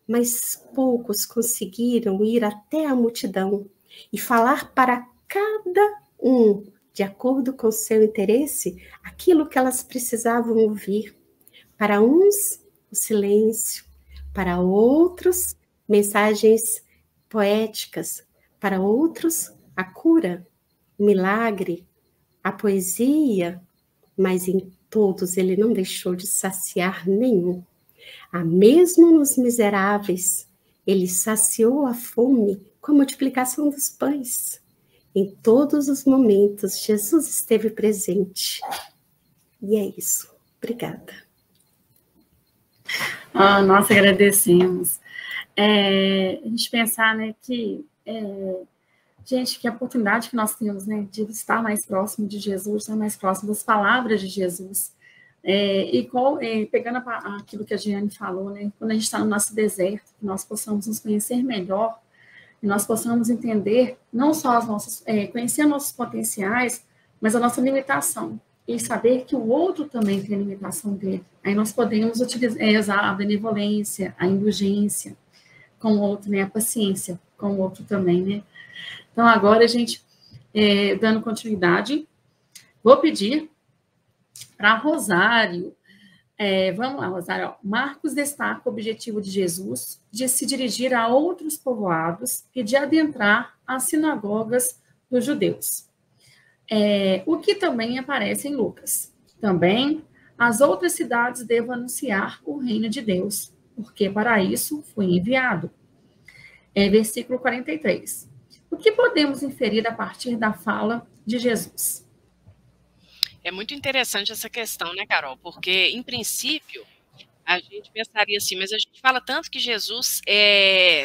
mas poucos conseguiram ir até a multidão e falar para cada um, de acordo com seu interesse, aquilo que elas precisavam ouvir. Para uns, o silêncio, para outros, mensagens poéticas, para outros, a cura, o milagre, a poesia, mas em todos ele não deixou de saciar nenhum. Mesmo nos miseráveis, ele saciou a fome com a multiplicação dos pães. Em todos os momentos, Jesus esteve presente. E é isso. Obrigada. Nós agradecemos. A gente pensar, né, que gente, que a oportunidade que nós temos, né, de estar mais próximo de Jesus, estar mais próximo das palavras de Jesus, pegando aquilo que a Giane falou, né, quando a gente está no nosso deserto, que nós possamos nos conhecer melhor, e nós possamos entender não só as nossas, conhecer nossos potenciais, mas a nossa limitação, e saber que o outro também tem a limitação dele. Aí nós podemos usar a benevolência, a indulgência com o outro, né, a paciência com o outro também, né. Então, agora, a gente, dando continuidade, vou pedir para Rosário, vamos lá, Rosário, Marcos destaca o objetivo de Jesus de se dirigir a outros povoados e de adentrar as sinagogas dos judeus, o que também aparece em Lucas. Também, as outras cidades devem anunciar o reino de Deus, porque para isso foi enviado. Versículo 43. O que podemos inferir a partir da fala de Jesus? É muito interessante essa questão, né, Carol? Porque, em princípio, a gente pensaria assim, mas a gente fala tanto que Jesus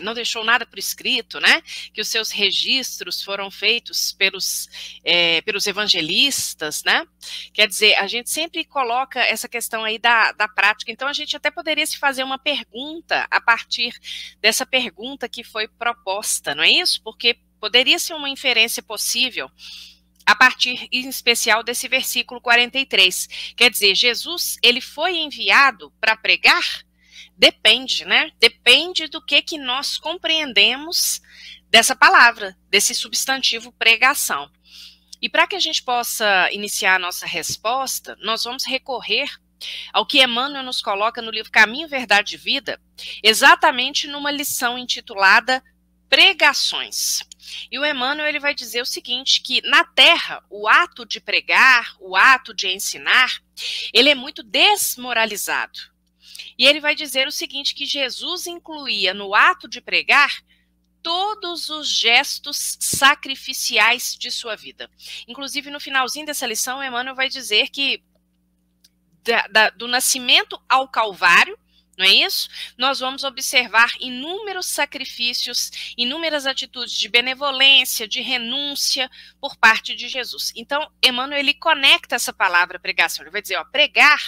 não deixou nada por escrito, né? Que os seus registros foram feitos pelos evangelistas, né? Quer dizer, a gente sempre coloca essa questão aí da prática, então a gente até poderia se fazer uma pergunta a partir dessa pergunta que foi proposta, não é isso? Porque poderia ser uma inferência possível a partir, em especial, desse versículo 43. Quer dizer, Jesus, ele foi enviado para pregar? Depende, né? Depende do que nós compreendemos dessa palavra, desse substantivo pregação. E para que a gente possa iniciar a nossa resposta, nós vamos recorrer ao que Emmanuel nos coloca no livro Caminho, Verdade e Vida, exatamente numa lição intitulada Pregações. E o Emmanuel, ele vai dizer o seguinte, que na Terra, o ato de pregar, o ato de ensinar, ele é muito desmoralizado. E ele vai dizer o seguinte, que Jesus incluía no ato de pregar todos os gestos sacrificiais de sua vida. Inclusive, no finalzinho dessa lição, o Emmanuel vai dizer que do nascimento ao Calvário, não é isso? Nós vamos observar inúmeros sacrifícios, inúmeras atitudes de benevolência, de renúncia por parte de Jesus. Então, Emmanuel, ele conecta essa palavra pregação. Ele vai dizer, ó, pregar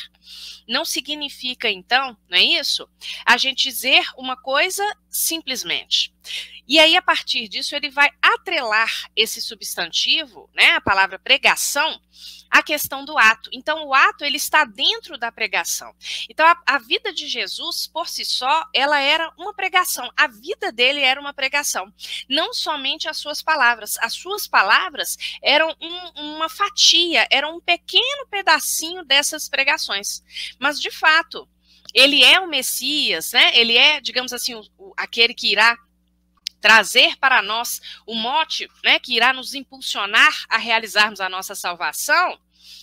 não significa, então, não é isso? A gente dizer uma coisa simplesmente. E aí, a partir disso, ele vai atrelar esse substantivo, né, a palavra pregação, à questão do ato. Então, o ato, ele está dentro da pregação. Então, a vida de Jesus, por si só, ela era uma pregação. A vida dele era uma pregação. Não somente as suas palavras. As suas palavras eram uma fatia, eram um pequeno pedacinho dessas pregações. Mas, de fato, ele é o Messias, né? Ele é, digamos assim, aquele que irá trazer para nós o mote, né, que irá nos impulsionar a realizarmos a nossa salvação.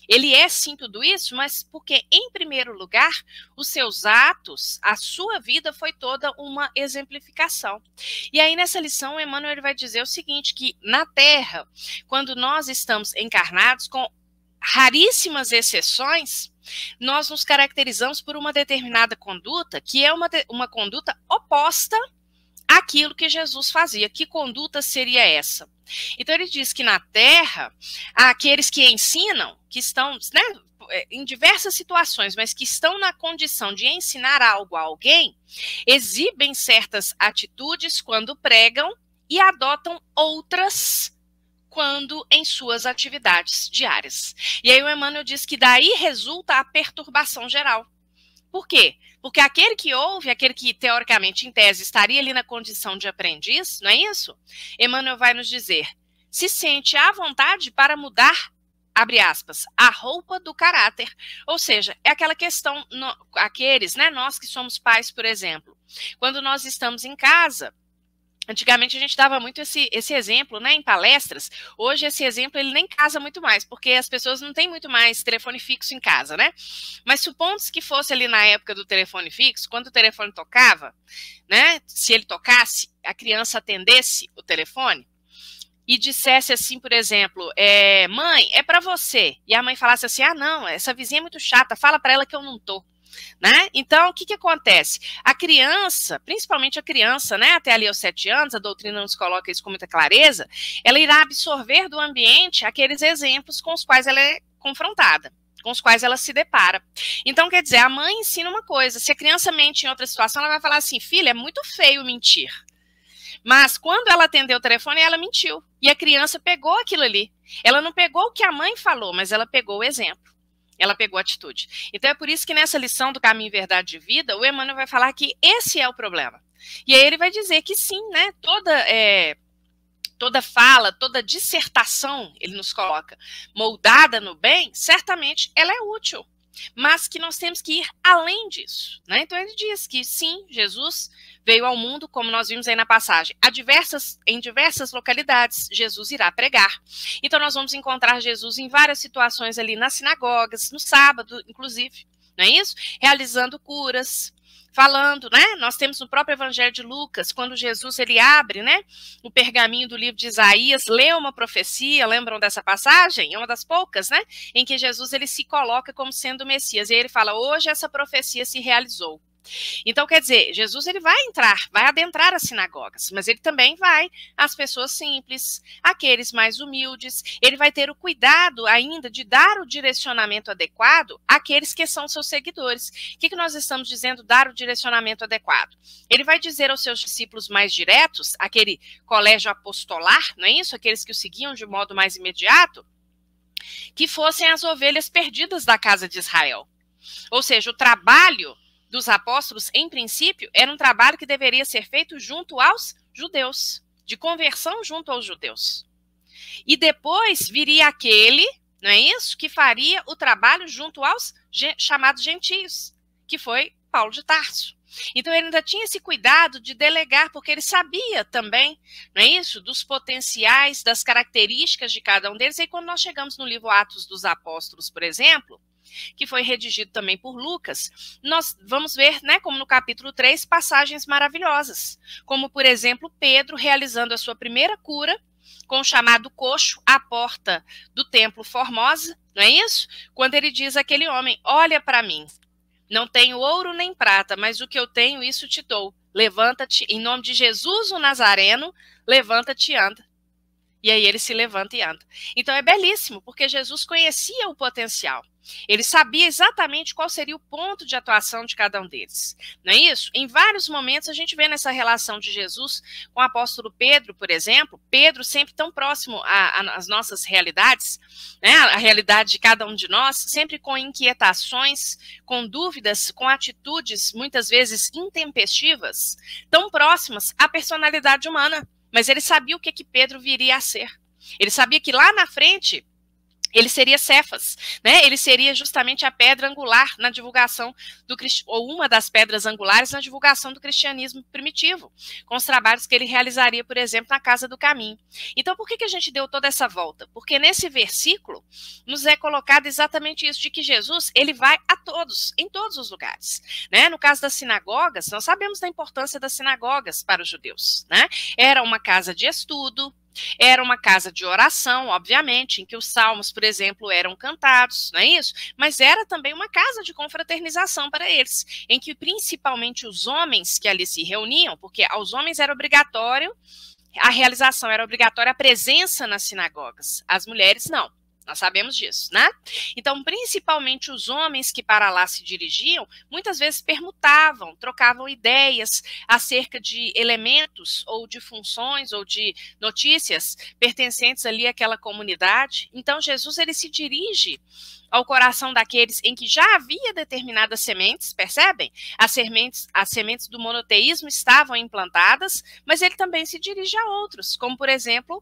Ele é sim tudo isso, mas porque, em primeiro lugar, os seus atos, a sua vida foi toda uma exemplificação. E aí, nessa lição, Emmanuel, ele vai dizer o seguinte, que na Terra, quando nós estamos encarnados, com raríssimas exceções, nós nos caracterizamos por uma determinada conduta, que é uma conduta oposta àquilo que Jesus fazia. Que conduta seria essa? Então, ele diz que na Terra, há aqueles que ensinam, que estão, né, em diversas situações, mas que estão na condição de ensinar algo a alguém, exibem certas atitudes quando pregam e adotam outras quando em suas atividades diárias. E aí o Emmanuel diz que daí resulta a perturbação geral. Por quê? Porque aquele que ouve, aquele que teoricamente, em tese, estaria ali na condição de aprendiz, não é isso? Emmanuel vai nos dizer, se sente à vontade para mudar, abre aspas, a roupa do caráter. Ou seja, é aquela questão, aqueles, né, nós que somos pais, por exemplo, quando nós estamos em casa, Antigamente a gente dava muito esse exemplo, né, em palestras. Hoje esse exemplo ele nem casa muito mais, porque as pessoas não têm muito mais telefone fixo em casa, né? Mas supondo que fosse ali na época do telefone fixo, quando o telefone tocava, né, se ele tocasse, a criança atendesse o telefone e dissesse assim, por exemplo, mãe, é para você. E a mãe falasse assim, ah, não, essa vizinha é muito chata, fala para ela que eu não tô. Né? Então, o que acontece? A criança, principalmente a criança, né, até ali aos 7 anos, a doutrina nos coloca isso com muita clareza, ela irá absorver do ambiente aqueles exemplos com os quais ela é confrontada, com os quais ela se depara. Então, quer dizer, a mãe ensina uma coisa, se a criança mente em outra situação, ela vai falar assim, filha, é muito feio mentir. Mas quando ela atendeu o telefone, ela mentiu. E a criança pegou aquilo ali. Ela não pegou o que a mãe falou, mas ela pegou o exemplo. Ela pegou a atitude. Então é por isso que nessa lição do Caminho, Verdade e Vida, o Emmanuel vai falar que esse é o problema. E aí ele vai dizer que sim, né, toda fala, toda dissertação, ele nos coloca, moldada no bem, certamente ela é útil. Mas que nós temos que ir além disso. Né? Então ele diz que sim, Jesus veio ao mundo, como nós vimos aí na passagem, em diversas localidades, Jesus irá pregar. Então nós vamos encontrar Jesus em várias situações ali nas sinagogas, no sábado, inclusive, não é isso? Realizando curas, falando, né? Nós temos no próprio Evangelho de Lucas, quando Jesus ele abre, né, o pergaminho do livro de Isaías, lê uma profecia, lembram dessa passagem? É uma das poucas, né? Em que Jesus ele se coloca como sendo o Messias, e ele fala, hoje essa profecia se realizou. Então, quer dizer, Jesus ele vai adentrar as sinagogas, mas ele também vai às pessoas simples, àqueles mais humildes, ele vai ter o cuidado ainda de dar o direcionamento adequado àqueles que são seus seguidores. O que nós estamos dizendo, dar o direcionamento adequado? Ele vai dizer aos seus discípulos mais diretos, aquele colégio apostolar, não é isso? Aqueles que o seguiam de modo mais imediato, que fossem as ovelhas perdidas da casa de Israel. Ou seja, o trabalho dos apóstolos, em princípio, era um trabalho que deveria ser feito junto aos judeus, de conversão junto aos judeus. E depois viria aquele, não é isso, que faria o trabalho junto aos chamados gentios, que foi Paulo de Tarso. Então ele ainda tinha esse cuidado de delegar, porque ele sabia também, não é isso, dos potenciais, das características de cada um deles. E quando nós chegamos no livro Atos dos Apóstolos, por exemplo, que foi redigido também por Lucas, nós vamos ver, né, como no capítulo 3, passagens maravilhosas, como, por exemplo, Pedro realizando a sua primeira cura com o chamado coxo à porta do templo Formosa, não é isso? Quando ele diz àquele homem, olha para mim, não tenho ouro nem prata, mas o que eu tenho, isso te dou. Levanta-te, em nome de Jesus o Nazareno, levanta-te e anda. E aí ele se levanta e anda. Então é belíssimo, porque Jesus conhecia o potencial. Ele sabia exatamente qual seria o ponto de atuação de cada um deles. Não é isso? Em vários momentos a gente vê nessa relação de Jesus com o apóstolo Pedro, por exemplo, Pedro sempre tão próximo às nossas realidades, né? A realidade de cada um de nós, sempre com inquietações, com dúvidas, com atitudes muitas vezes intempestivas, tão próximas à personalidade humana. Mas ele sabia o que Pedro viria a ser. Ele sabia que lá na frente ele seria Cefas, né? Ele seria justamente a pedra angular na divulgação do ou uma das pedras angulares na divulgação do cristianismo primitivo, com os trabalhos que ele realizaria, por exemplo, na Casa do Caminho. Então, por que a gente deu toda essa volta? Porque nesse versículo nos é colocado exatamente isso, de que Jesus, ele vai a todos, em todos os lugares, né? No caso das sinagogas, nós sabemos da importância das sinagogas para os judeus, né? Era uma casa de estudo, era uma casa de oração, obviamente, em que os salmos, por exemplo, eram cantados, não é isso? Mas era também uma casa de confraternização para eles, em que principalmente os homens que ali se reuniam, porque aos homens era obrigatório a realização, era obrigatória a presença nas sinagogas, as mulheres não. Nós sabemos disso, né? Então, principalmente os homens que para lá se dirigiam, muitas vezes permutavam, trocavam ideias acerca de elementos ou de funções ou de notícias pertencentes ali àquela comunidade. Então, Jesus, ele se dirige ao coração daqueles em que já havia determinadas sementes, percebem? As sementes do monoteísmo estavam implantadas, mas ele também se dirige a outros, como, por exemplo,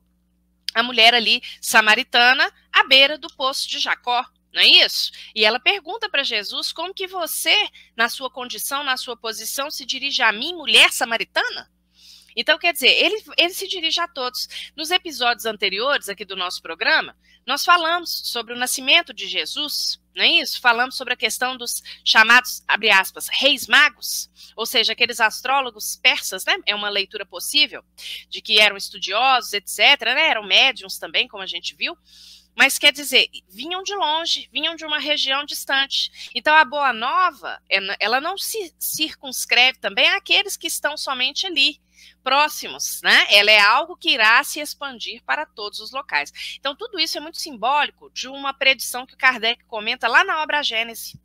a mulher ali samaritana à beira do poço de Jacó, não é isso? E ela pergunta para Jesus, como que você, na sua condição, na sua posição, se dirige a mim, mulher samaritana? Então, quer dizer, ele se dirige a todos. Nos episódios anteriores aqui do nosso programa, nós falamos sobre o nascimento de Jesus, não é isso? Falamos sobre a questão dos chamados, abre aspas, reis magos, ou seja, aqueles astrólogos persas, né? É uma leitura possível, de que eram estudiosos, etc., né? Eram médiuns também, como a gente viu. Mas quer dizer, vinham de longe, vinham de uma região distante. Então a Boa Nova, ela não se circunscreve também àqueles que estão somente ali, próximos, né? Ela é algo que irá se expandir para todos os locais. Então tudo isso é muito simbólico de uma predição que o Kardec comenta lá na obra Gênese,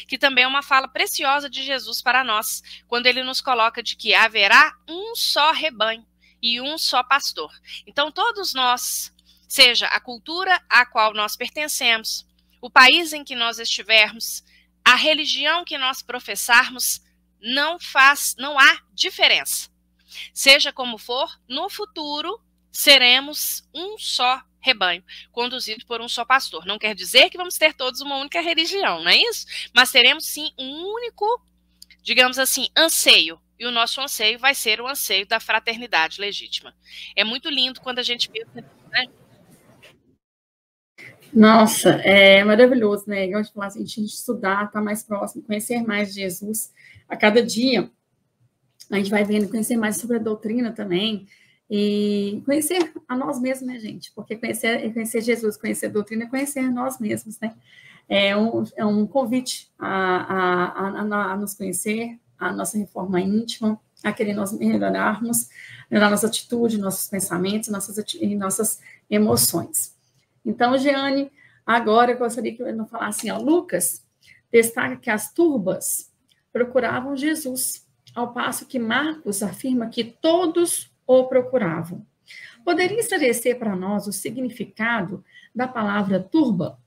que também é uma fala preciosa de Jesus para nós, quando ele nos coloca de que haverá um só rebanho e um só pastor. Então todos nós, seja a cultura a qual nós pertencemos, o país em que nós estivermos, a religião que nós professarmos, não há diferença. Seja como for, no futuro seremos um só rebanho, conduzido por um só pastor. Não quer dizer que vamos ter todos uma única religião, não é isso? Mas teremos sim um único, digamos assim, anseio. E o nosso anseio vai ser o anseio da fraternidade legítima. É muito lindo quando a gente pensa, né? Nossa, é maravilhoso, né? Igual de falar assim, a gente estudar, estar mais próximo, conhecer mais de Jesus a cada dia. A gente vai vendo, conhecer mais sobre a doutrina também, e conhecer a nós mesmos, né, gente? Porque conhecer Jesus, conhecer a doutrina, é conhecer nós mesmos, né? É um convite a nos conhecer, a nossa reforma íntima, a querer nós melhorar nossa atitude, nossos pensamentos, nossas emoções. Então, Jeane, agora eu gostaria que eu não falasse assim, ó, Lucas destaca que as turbas procuravam Jesus, ao passo que Marcos afirma que todos o procuravam. Poderia esclarecer para nós o significado da palavra turba?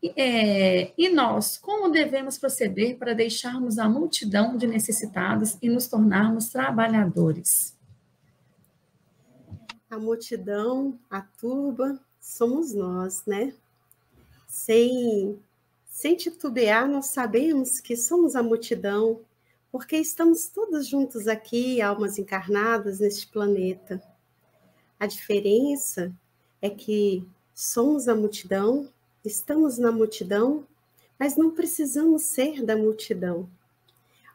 E nós, como devemos proceder para deixarmos a multidão de necessitados e nos tornarmos trabalhadores? A multidão, a turba, somos nós, né? Sem titubear, nós sabemos que somos a multidão, porque estamos todos juntos aqui, almas encarnadas neste planeta. A diferença é que somos a multidão, estamos na multidão, mas não precisamos ser da multidão.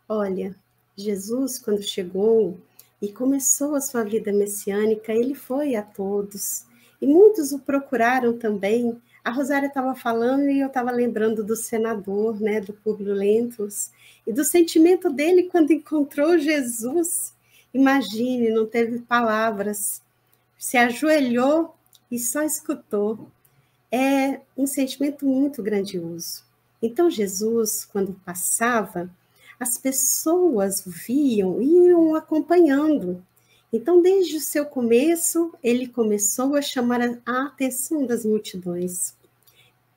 Olha, Jesus, quando chegou e começou a sua vida messiânica, ele foi a todos, e muitos o procuraram também. A Rosária estava falando e eu estava lembrando do senador, né, do Públio Lentulus, e do sentimento dele quando encontrou Jesus. Imagine, não teve palavras, se ajoelhou e só escutou. É um sentimento muito grandioso. Então, Jesus, quando passava, as pessoas o viam e iam acompanhando. Então, desde o seu começo, ele começou a chamar a atenção das multidões.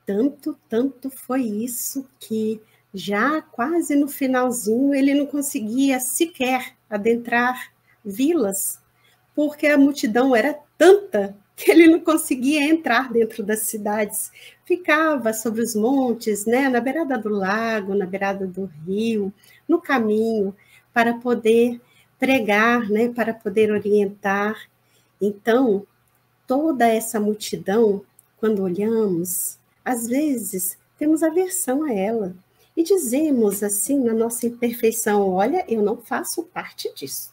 Tanto foi isso que já quase no finalzinho ele não conseguia sequer adentrar vilas, porque a multidão era tanta que ele não conseguia entrar dentro das cidades. Ficava sobre os montes, né, na beirada do lago, na beirada do rio, no caminho, para poder pregar, né, para poder orientar. Então, toda essa multidão, quando olhamos, às vezes temos aversão a ela e dizemos assim, na nossa imperfeição: olha, eu não faço parte disso.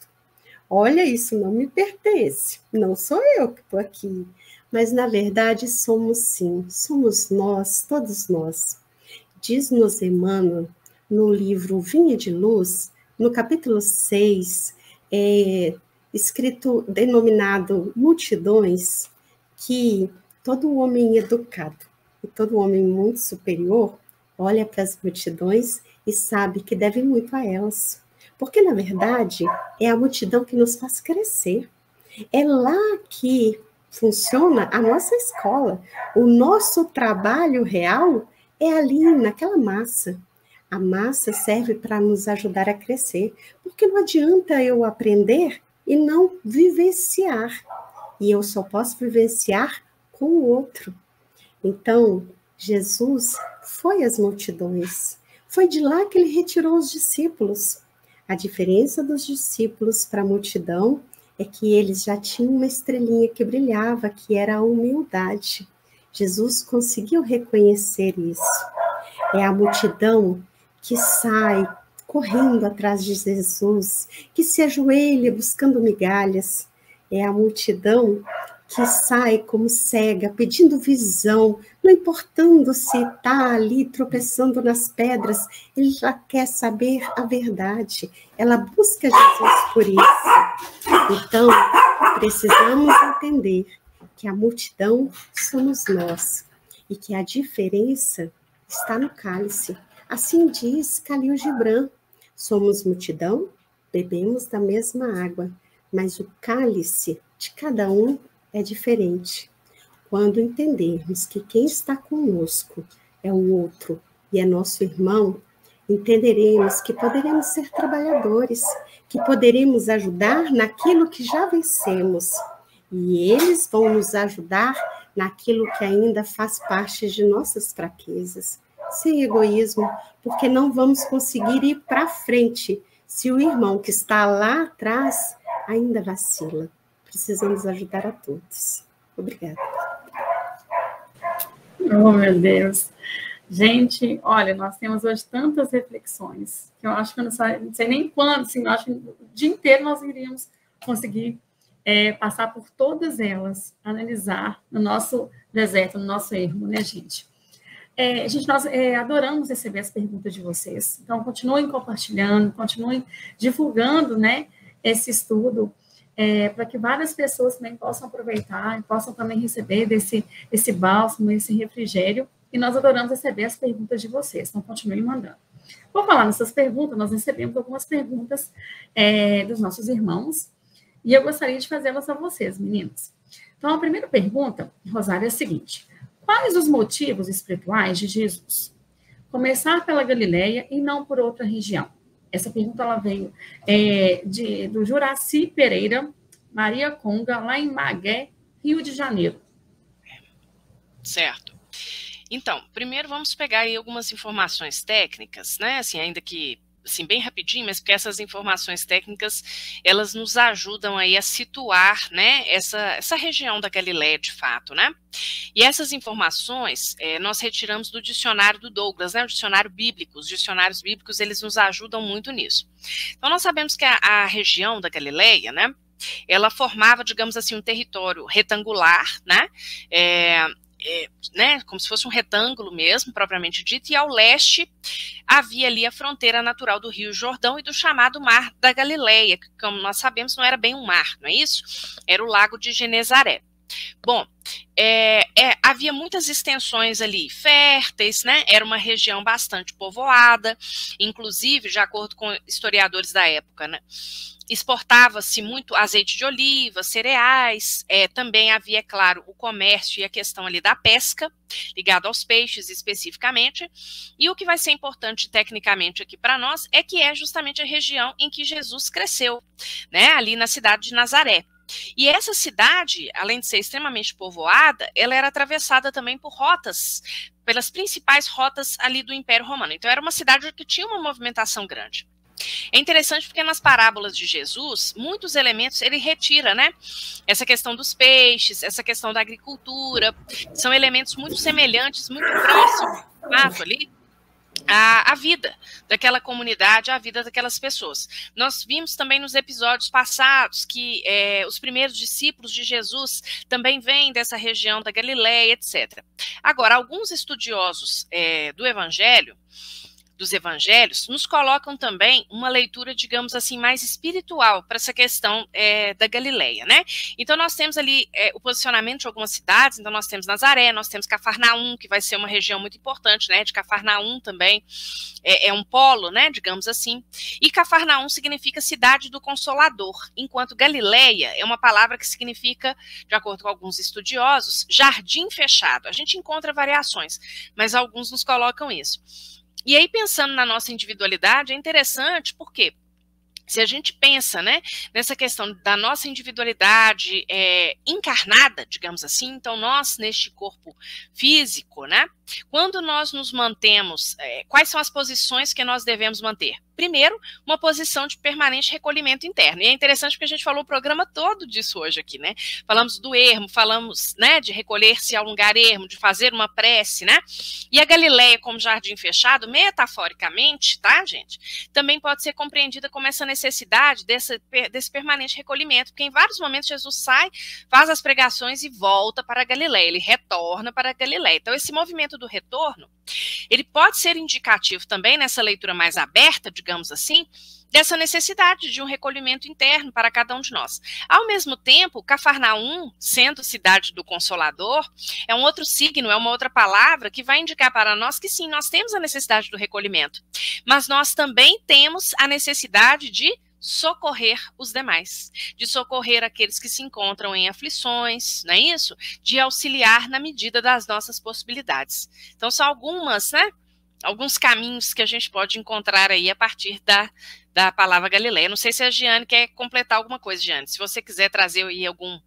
Olha, isso não me pertence, não sou eu que estou aqui. Mas, na verdade, somos sim, somos nós, todos nós. Diz-nos Emmanuel, no livro Vinha de Luz, no capítulo 6, escrito, denominado Multidões, que todo homem educado e todo homem muito superior olha para as multidões e sabe que deve muito a elas. Porque, na verdade, é a multidão que nos faz crescer. É lá que funciona a nossa escola. O nosso trabalho real é ali, naquela massa. A massa serve para nos ajudar a crescer. Porque não adianta eu aprender e não vivenciar. E eu só posso vivenciar com o outro. Então, Jesus foi às multidões. Foi de lá que ele retirou os discípulos. A diferença dos discípulos para a multidão é que eles já tinham uma estrelinha que brilhava, que era a humildade. Jesus conseguiu reconhecer isso. É a multidão que sai correndo atrás de Jesus, que se ajoelha buscando migalhas. É a multidão que sai como cega, pedindo visão, não importando se está ali tropeçando nas pedras, ele já quer saber a verdade. Ela busca Jesus por isso. Então, precisamos entender que a multidão somos nós e que a diferença está no cálice. Assim diz Khalil Gibran, somos multidão, bebemos da mesma água, mas o cálice de cada um é diferente. Quando entendermos que quem está conosco é o outro e é nosso irmão, entenderemos que poderemos ser trabalhadores, que poderemos ajudar naquilo que já vencemos, e eles vão nos ajudar naquilo que ainda faz parte de nossas fraquezas. Sem egoísmo, porque não vamos conseguir ir para frente se o irmão que está lá atrás ainda vacila. Precisamos ajudar a todos. Obrigada. Oh, meu Deus. Gente, olha, nós temos hoje tantas reflexões que eu acho que eu não sei nem quando, assim, eu acho que o dia inteiro nós iríamos conseguir passar por todas elas, analisar no nosso deserto, no nosso ermo, né, gente? Nós adoramos receber as perguntas de vocês, então continuem compartilhando, continuem divulgando, né, esse estudo, para que várias pessoas também possam aproveitar e possam também receber desse bálsamo, esse refrigério, e nós adoramos receber as perguntas de vocês, então continuem mandando. Por falar nessas perguntas, nós recebemos algumas perguntas dos nossos irmãos, e eu gostaria de fazê-las a vocês, meninas. Então, a primeira pergunta, Rosário, é a seguinte: quais os motivos espirituais de Jesus começar pela Galileia e não por outra região? Essa pergunta ela veio do Juraci Pereira, Maria Conga, lá em Magué, Rio de Janeiro. Certo. Então, primeiro vamos pegar aí algumas informações técnicas, né? Assim, ainda que assim, bem rapidinho, mas porque essas informações técnicas, elas nos ajudam aí a situar, né, essa região da Galileia, de fato, né? E essas informações nós retiramos do dicionário do Douglas, né, o dicionário bíblico. Os dicionários bíblicos, eles nos ajudam muito nisso. Então, nós sabemos que a região da Galileia, né, ela formava, digamos assim, um território retangular, né, como se fosse um retângulo mesmo, propriamente dito, e ao leste havia ali a fronteira natural do Rio Jordão e do chamado Mar da Galileia, que, como nós sabemos, não era bem um mar, não é isso? Era o Lago de Genezaré. Bom, havia muitas extensões ali férteis, né? Era uma região bastante povoada, inclusive, de acordo com historiadores da época, né, exportava-se muito azeite de oliva, cereais, também havia, claro, o comércio e a questão ali da pesca, ligado aos peixes especificamente, e o que vai ser importante tecnicamente aqui para nós é que é justamente a região em que Jesus cresceu, né, ali na cidade de Nazaré. E essa cidade, além de ser extremamente povoada, ela era atravessada também por rotas, pelas principais rotas ali do Império Romano. Então era uma cidade que tinha uma movimentação grande. É interessante porque nas parábolas de Jesus, muitos elementos ele retira, né? Essa questão dos peixes, essa questão da agricultura, são elementos muito semelhantes, muito próximos, de fato, ali, à vida daquela comunidade, à vida daquelas pessoas. Nós vimos também nos episódios passados que os primeiros discípulos de Jesus também vêm dessa região da Galileia, etc. Agora, alguns estudiosos dos evangelhos, nos colocam também uma leitura, digamos assim, mais espiritual para essa questão da Galileia, né? Então, nós temos ali o posicionamento de algumas cidades, então nós temos Nazaré, nós temos Cafarnaum, que vai ser uma região muito importante, né? De Cafarnaum também é um polo, né? Digamos assim. E Cafarnaum significa cidade do Consolador, enquanto Galileia é uma palavra que significa, de acordo com alguns estudiosos, jardim fechado. A gente encontra variações, mas alguns nos colocam isso. E aí, pensando na nossa individualidade, é interessante porque se a gente pensa, né, nessa questão da nossa individualidade encarnada, digamos assim, então nós neste corpo físico, né, quando nós nos mantemos, quais são as posições que nós devemos manter? primeiro, uma posição de permanente recolhimento interno. E é interessante porque a gente falou o programa todo disso hoje aqui, né? Falamos do ermo, falamos, né, de recolher-se a um lugar ermo, de fazer uma prece, né? E a Galileia como jardim fechado, metaforicamente, tá, gente? Também pode ser compreendida como essa necessidade desse permanente recolhimento, porque em vários momentos Jesus sai, faz as pregações e volta para a Galileia, ele retorna para a Galileia. Então, esse movimento do retorno, ele pode ser indicativo também, nessa leitura mais aberta, digamos assim, dessa necessidade de um recolhimento interno para cada um de nós. Ao mesmo tempo, Cafarnaum, sendo cidade do Consolador, é um outro signo, é uma outra palavra que vai indicar para nós que sim, nós temos a necessidade do recolhimento, mas nós também temos a necessidade de socorrer os demais, de socorrer aqueles que se encontram em aflições, não é isso? De auxiliar na medida das nossas possibilidades. Então, são algumas, né? Alguns caminhos que a gente pode encontrar aí a partir da palavra Galileia. Não sei se a Giane quer completar alguma coisa, Giane. Se você quiser trazer aí algum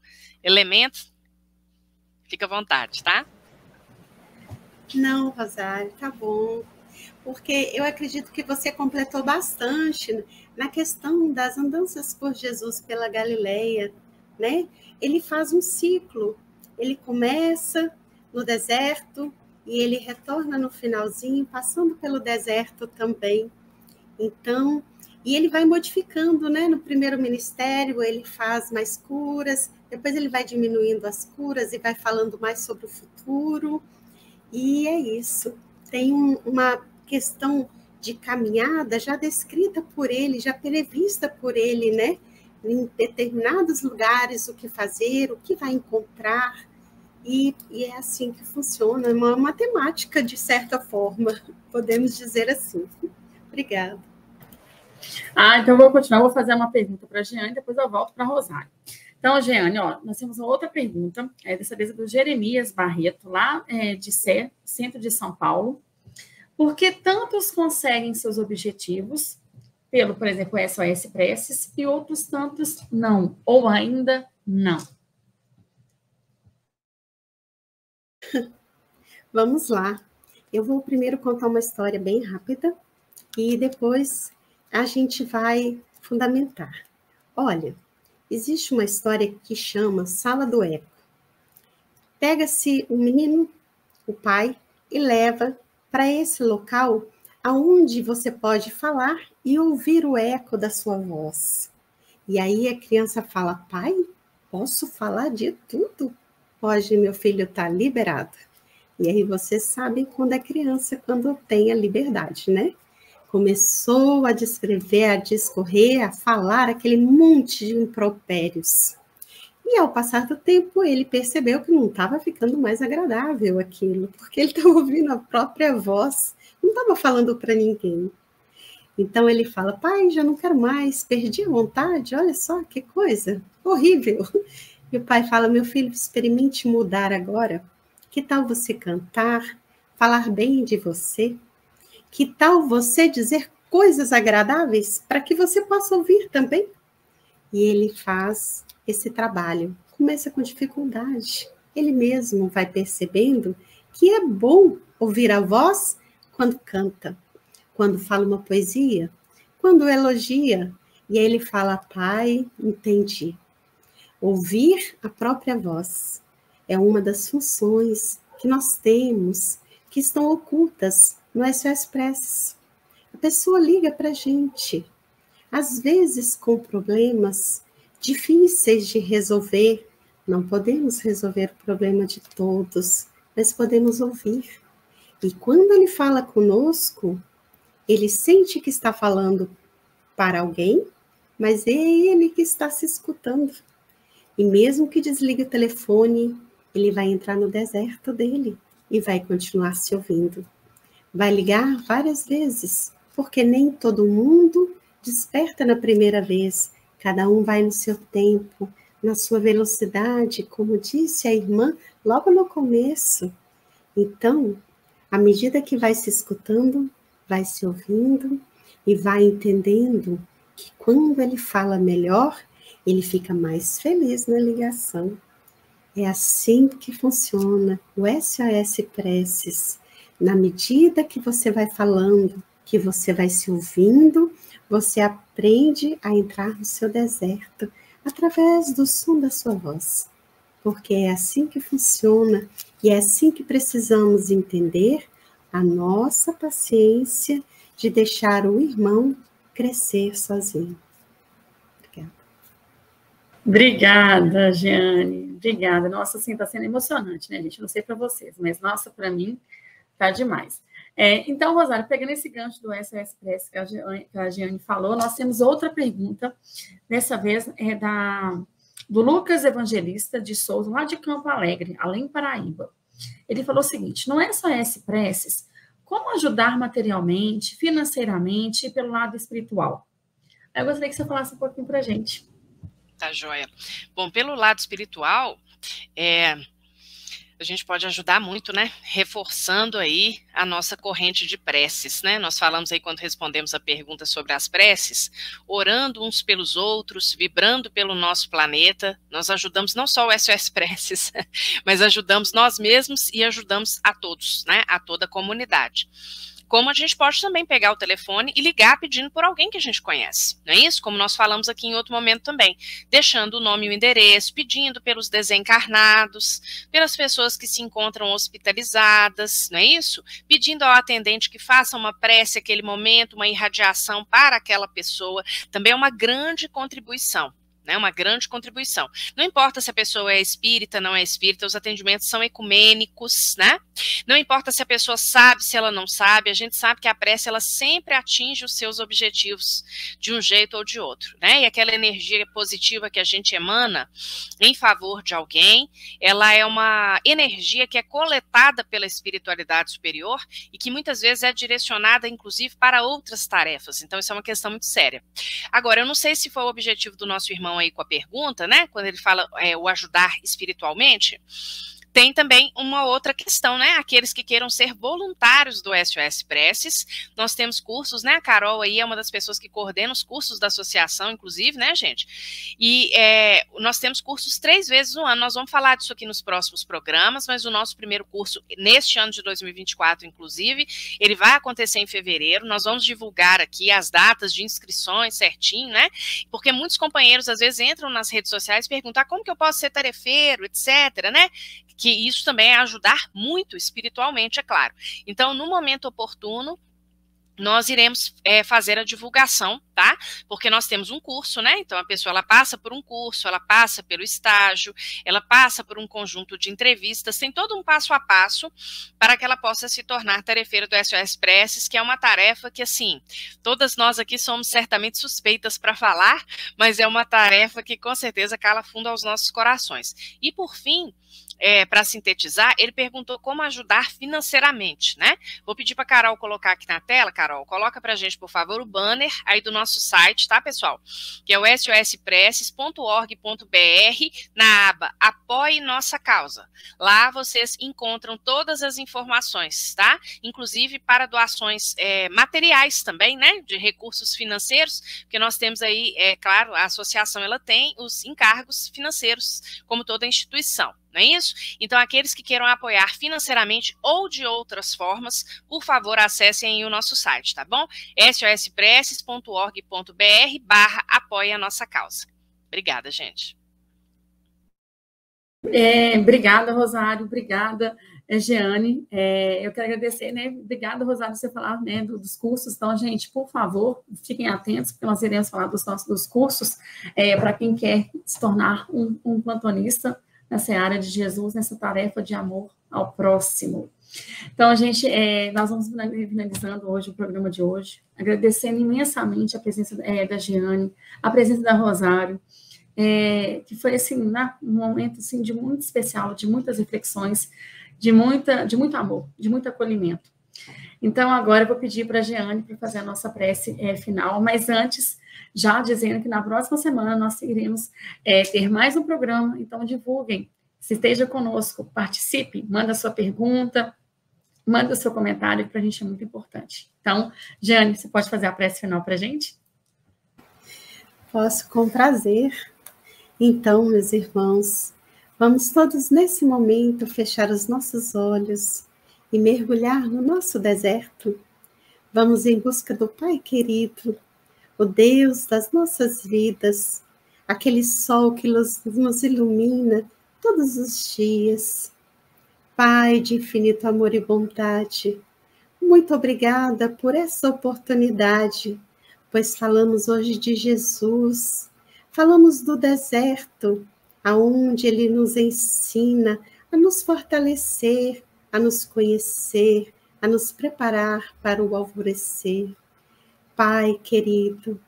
elemento, fica à vontade, tá? Não, Rosário, tá bom. Porque eu acredito que você completou bastante na questão das andanças por Jesus pela Galileia, né? Ele faz um ciclo. Ele começa no deserto e ele retorna no finalzinho, passando pelo deserto também. Então, e ele vai modificando, né? No primeiro ministério, ele faz mais curas, depois ele vai diminuindo as curas e vai falando mais sobre o futuro. E é isso. Tem uma questão de caminhada já descrita por ele, já prevista por ele, né? Em determinados lugares, o que fazer, o que vai encontrar. E é assim que funciona, uma matemática, de certa forma, podemos dizer assim. Obrigada. Então eu vou continuar, vou fazer uma pergunta para a Jeane, depois eu volto para a Rosário. Então, Jeane, ó, nós temos uma outra pergunta, dessa vez é do Jeremias Barreto, lá de Sé, centro de São Paulo. Por que tantos conseguem seus objetivos, por exemplo, SOS Preces, e outros tantos não, ou ainda não? Vamos lá. Eu vou primeiro contar uma história bem rápida e depois a gente vai fundamentar. Olha, existe uma história que chama Sala do Eco. Pega-se o menino, o pai, e leva para esse local aonde você pode falar e ouvir o eco da sua voz. E aí a criança fala: pai, posso falar de tudo? Pode, meu filho, tá liberado. E aí você sabe quando é criança, quando tem a liberdade, né? Começou a descrever, a discorrer, a falar aquele monte de impropérios. E ao passar do tempo, ele percebeu que não estava ficando mais agradável aquilo, porque ele estava ouvindo a própria voz, não estava falando para ninguém. Então ele fala: pai, já não quero mais, perdi a vontade, olha só que coisa horrível. E o pai fala: meu filho, experimente mudar agora. Que tal você cantar, falar bem de você? Que tal você dizer coisas agradáveis para que você possa ouvir também? E ele faz esse trabalho. Começa com dificuldade. Ele mesmo vai percebendo que é bom ouvir a voz quando canta, quando fala uma poesia, quando elogia. E aí ele fala: pai, entendi. Ouvir a própria voz é uma das funções que nós temos, que estão ocultas no SOS Preces. A pessoa liga para a gente, às vezes com problemas difíceis de resolver. Não podemos resolver o problema de todos, mas podemos ouvir. E quando ele fala conosco, ele sente que está falando para alguém, mas é ele que está se escutando. E mesmo que desligue o telefone, ele vai entrar no deserto dele e vai continuar se ouvindo. Vai ligar várias vezes, porque nem todo mundo desperta na primeira vez. Cada um vai no seu tempo, na sua velocidade, como disse a irmã logo no começo. Então, à medida que vai se escutando, vai se ouvindo e vai entendendo que quando ele fala melhor, ele fica mais feliz na ligação. É assim que funciona o SOS Preces. Na medida que você vai falando, que você vai se ouvindo, você aprende a entrar no seu deserto através do som da sua voz. Porque é assim que funciona e é assim que precisamos entender a nossa paciência de deixar o irmão crescer sozinho. Obrigada, Jeane. Obrigada. Nossa, assim, está sendo emocionante, né, gente? Não sei para vocês, mas, nossa, para mim, tá demais. Então, Rosário, pegando esse gancho do SOS Press que a Jeane falou, nós temos outra pergunta, dessa vez do Lucas Evangelista de Souza, lá de Campo Alegre, além Paraíba. Ele falou o seguinte: no SOS Preces, como ajudar materialmente, financeiramente e pelo lado espiritual? Eu gostaria que você falasse um pouquinho para a gente. Tá joia. Bom, pelo lado espiritual, a gente pode ajudar muito, né? Reforçando aí a nossa corrente de preces, né? Nós falamos aí quando respondemos a pergunta sobre as preces, orando uns pelos outros, vibrando pelo nosso planeta. Nós ajudamos não só o SOS Preces, mas ajudamos nós mesmos e ajudamos a todos, né? A toda a comunidade. Como a gente pode também pegar o telefone e ligar pedindo por alguém que a gente conhece, não é isso? Como nós falamos aqui em outro momento também, deixando o nome e o endereço, pedindo pelos desencarnados, pelas pessoas que se encontram hospitalizadas, não é isso? Pedindo ao atendente que faça uma prece naquele momento, uma irradiação para aquela pessoa, também é uma grande contribuição. Uma grande contribuição. Não importa se a pessoa é espírita, não é espírita, os atendimentos são ecumênicos, né? Não importa se a pessoa sabe, se ela não sabe, a gente sabe que a prece, ela sempre atinge os seus objetivos de um jeito ou de outro, né? E aquela energia positiva que a gente emana em favor de alguém, ela é uma energia que é coletada pela espiritualidade superior e que muitas vezes é direcionada, inclusive, para outras tarefas. Então, isso é uma questão muito séria. Agora, eu não sei se foi o objetivo do nosso irmão aí com a pergunta, né, quando ele fala o ajudar espiritualmente, tem também uma outra questão, né, aqueles que queiram ser voluntários do SOS Preces, nós temos cursos, né, a Carol aí é uma das pessoas que coordena os cursos da associação, inclusive, né, gente, e nós temos cursos 3 vezes no ano, nós vamos falar disso aqui nos próximos programas, mas o nosso primeiro curso, neste ano de 2024, inclusive, ele vai acontecer em fevereiro, nós vamos divulgar aqui as datas de inscrições certinho, né, porque muitos companheiros, às vezes, entram nas redes sociais e perguntam, como que eu posso ser tarefeiro, etc., né, que isso também é ajudar muito espiritualmente, é claro. Então, no momento oportuno, nós iremos fazer a divulgação, tá? Porque nós temos um curso, né? Então, a pessoa, ela passa por um curso, ela passa pelo estágio, ela passa por um conjunto de entrevistas, tem todo um passo a passo para que ela possa se tornar tarefeira do SOS Preces, que é uma tarefa que, assim, todas nós aqui somos certamente suspeitas para falar, mas é uma tarefa que, com certeza, cala fundo aos nossos corações. E, por fim, para sintetizar, ele perguntou como ajudar financeiramente, né? Vou pedir para a Carol colocar aqui na tela. Carol, coloca para a gente, por favor, o banner aí do nosso site, tá, pessoal? Que é o sospreces.org.br, na aba Apoie Nossa Causa. Lá vocês encontram todas as informações, tá? Inclusive para doações materiais também, né? De recursos financeiros, porque nós temos aí, claro, a associação, ela tem os encargos financeiros, como toda instituição. Não é isso? Então, aqueles que queiram apoiar financeiramente ou de outras formas, por favor, acessem o nosso site, tá bom? sospreces.org.br/apoie a nossa causa. Obrigada, gente. Obrigada, Rosário. Obrigada, Jeane. Eu quero agradecer, né? Obrigada, Rosário, por você falar, né, dos cursos. Então, gente, por favor, fiquem atentos, porque nós iremos falar dos cursos para quem quer se tornar um plantonista nessa área de Jesus, nessa tarefa de amor ao próximo. Então, gente, nós vamos finalizando hoje o programa de hoje, agradecendo imensamente a presença da Jeane, a presença da Rosário, que foi, assim, um momento, assim, de muito especial, de muitas reflexões, de muito amor, de muito acolhimento. Então, agora eu vou pedir para a Jeane para fazer a nossa prece final, mas antes, já dizendo que na próxima semana nós iremos ter mais um programa, então divulguem, se esteja conosco, participe, manda sua pergunta, manda seu comentário, que para a gente é muito importante. Então, Jeane, você pode fazer a prece final para a gente? Posso, com prazer. Então, meus irmãos, vamos todos nesse momento fechar os nossos olhos e mergulhar no nosso deserto, Vamos em busca do Pai querido, o Deus das nossas vidas, aquele sol que nos ilumina todos os dias. Pai de infinito amor e bondade, muito obrigada por essa oportunidade, pois falamos hoje de Jesus, falamos do deserto, aonde Ele nos ensina a nos fortalecer, a nos conhecer, a nos preparar para o alvorecer. Pai querido,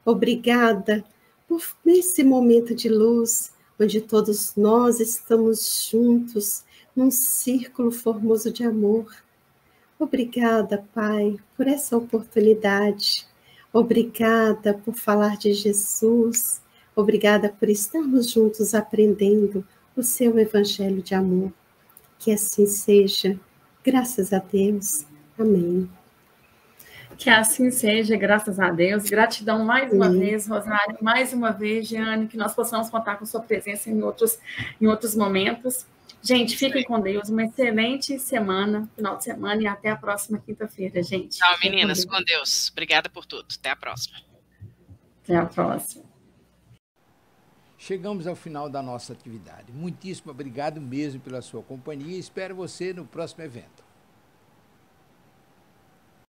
obrigada por esse momento de luz, onde todos nós estamos juntos, num círculo formoso de amor. Obrigada, Pai, por essa oportunidade. Obrigada por falar de Jesus. Obrigada por estarmos juntos aprendendo o seu evangelho de amor. Que assim seja. Graças a Deus. Amém. Que assim seja, graças a Deus. Gratidão mais uma vez, Rosário, mais uma vez, Jeane, que nós possamos contar com sua presença em outros momentos. Gente, fiquem com Deus, uma excelente semana, final de semana, e até a próxima quinta-feira, gente. Tchau, meninas, com Deus. Obrigada por tudo. Até a próxima. Até a próxima. Chegamos ao final da nossa atividade. Muitíssimo obrigado mesmo pela sua companhia e espero você no próximo evento.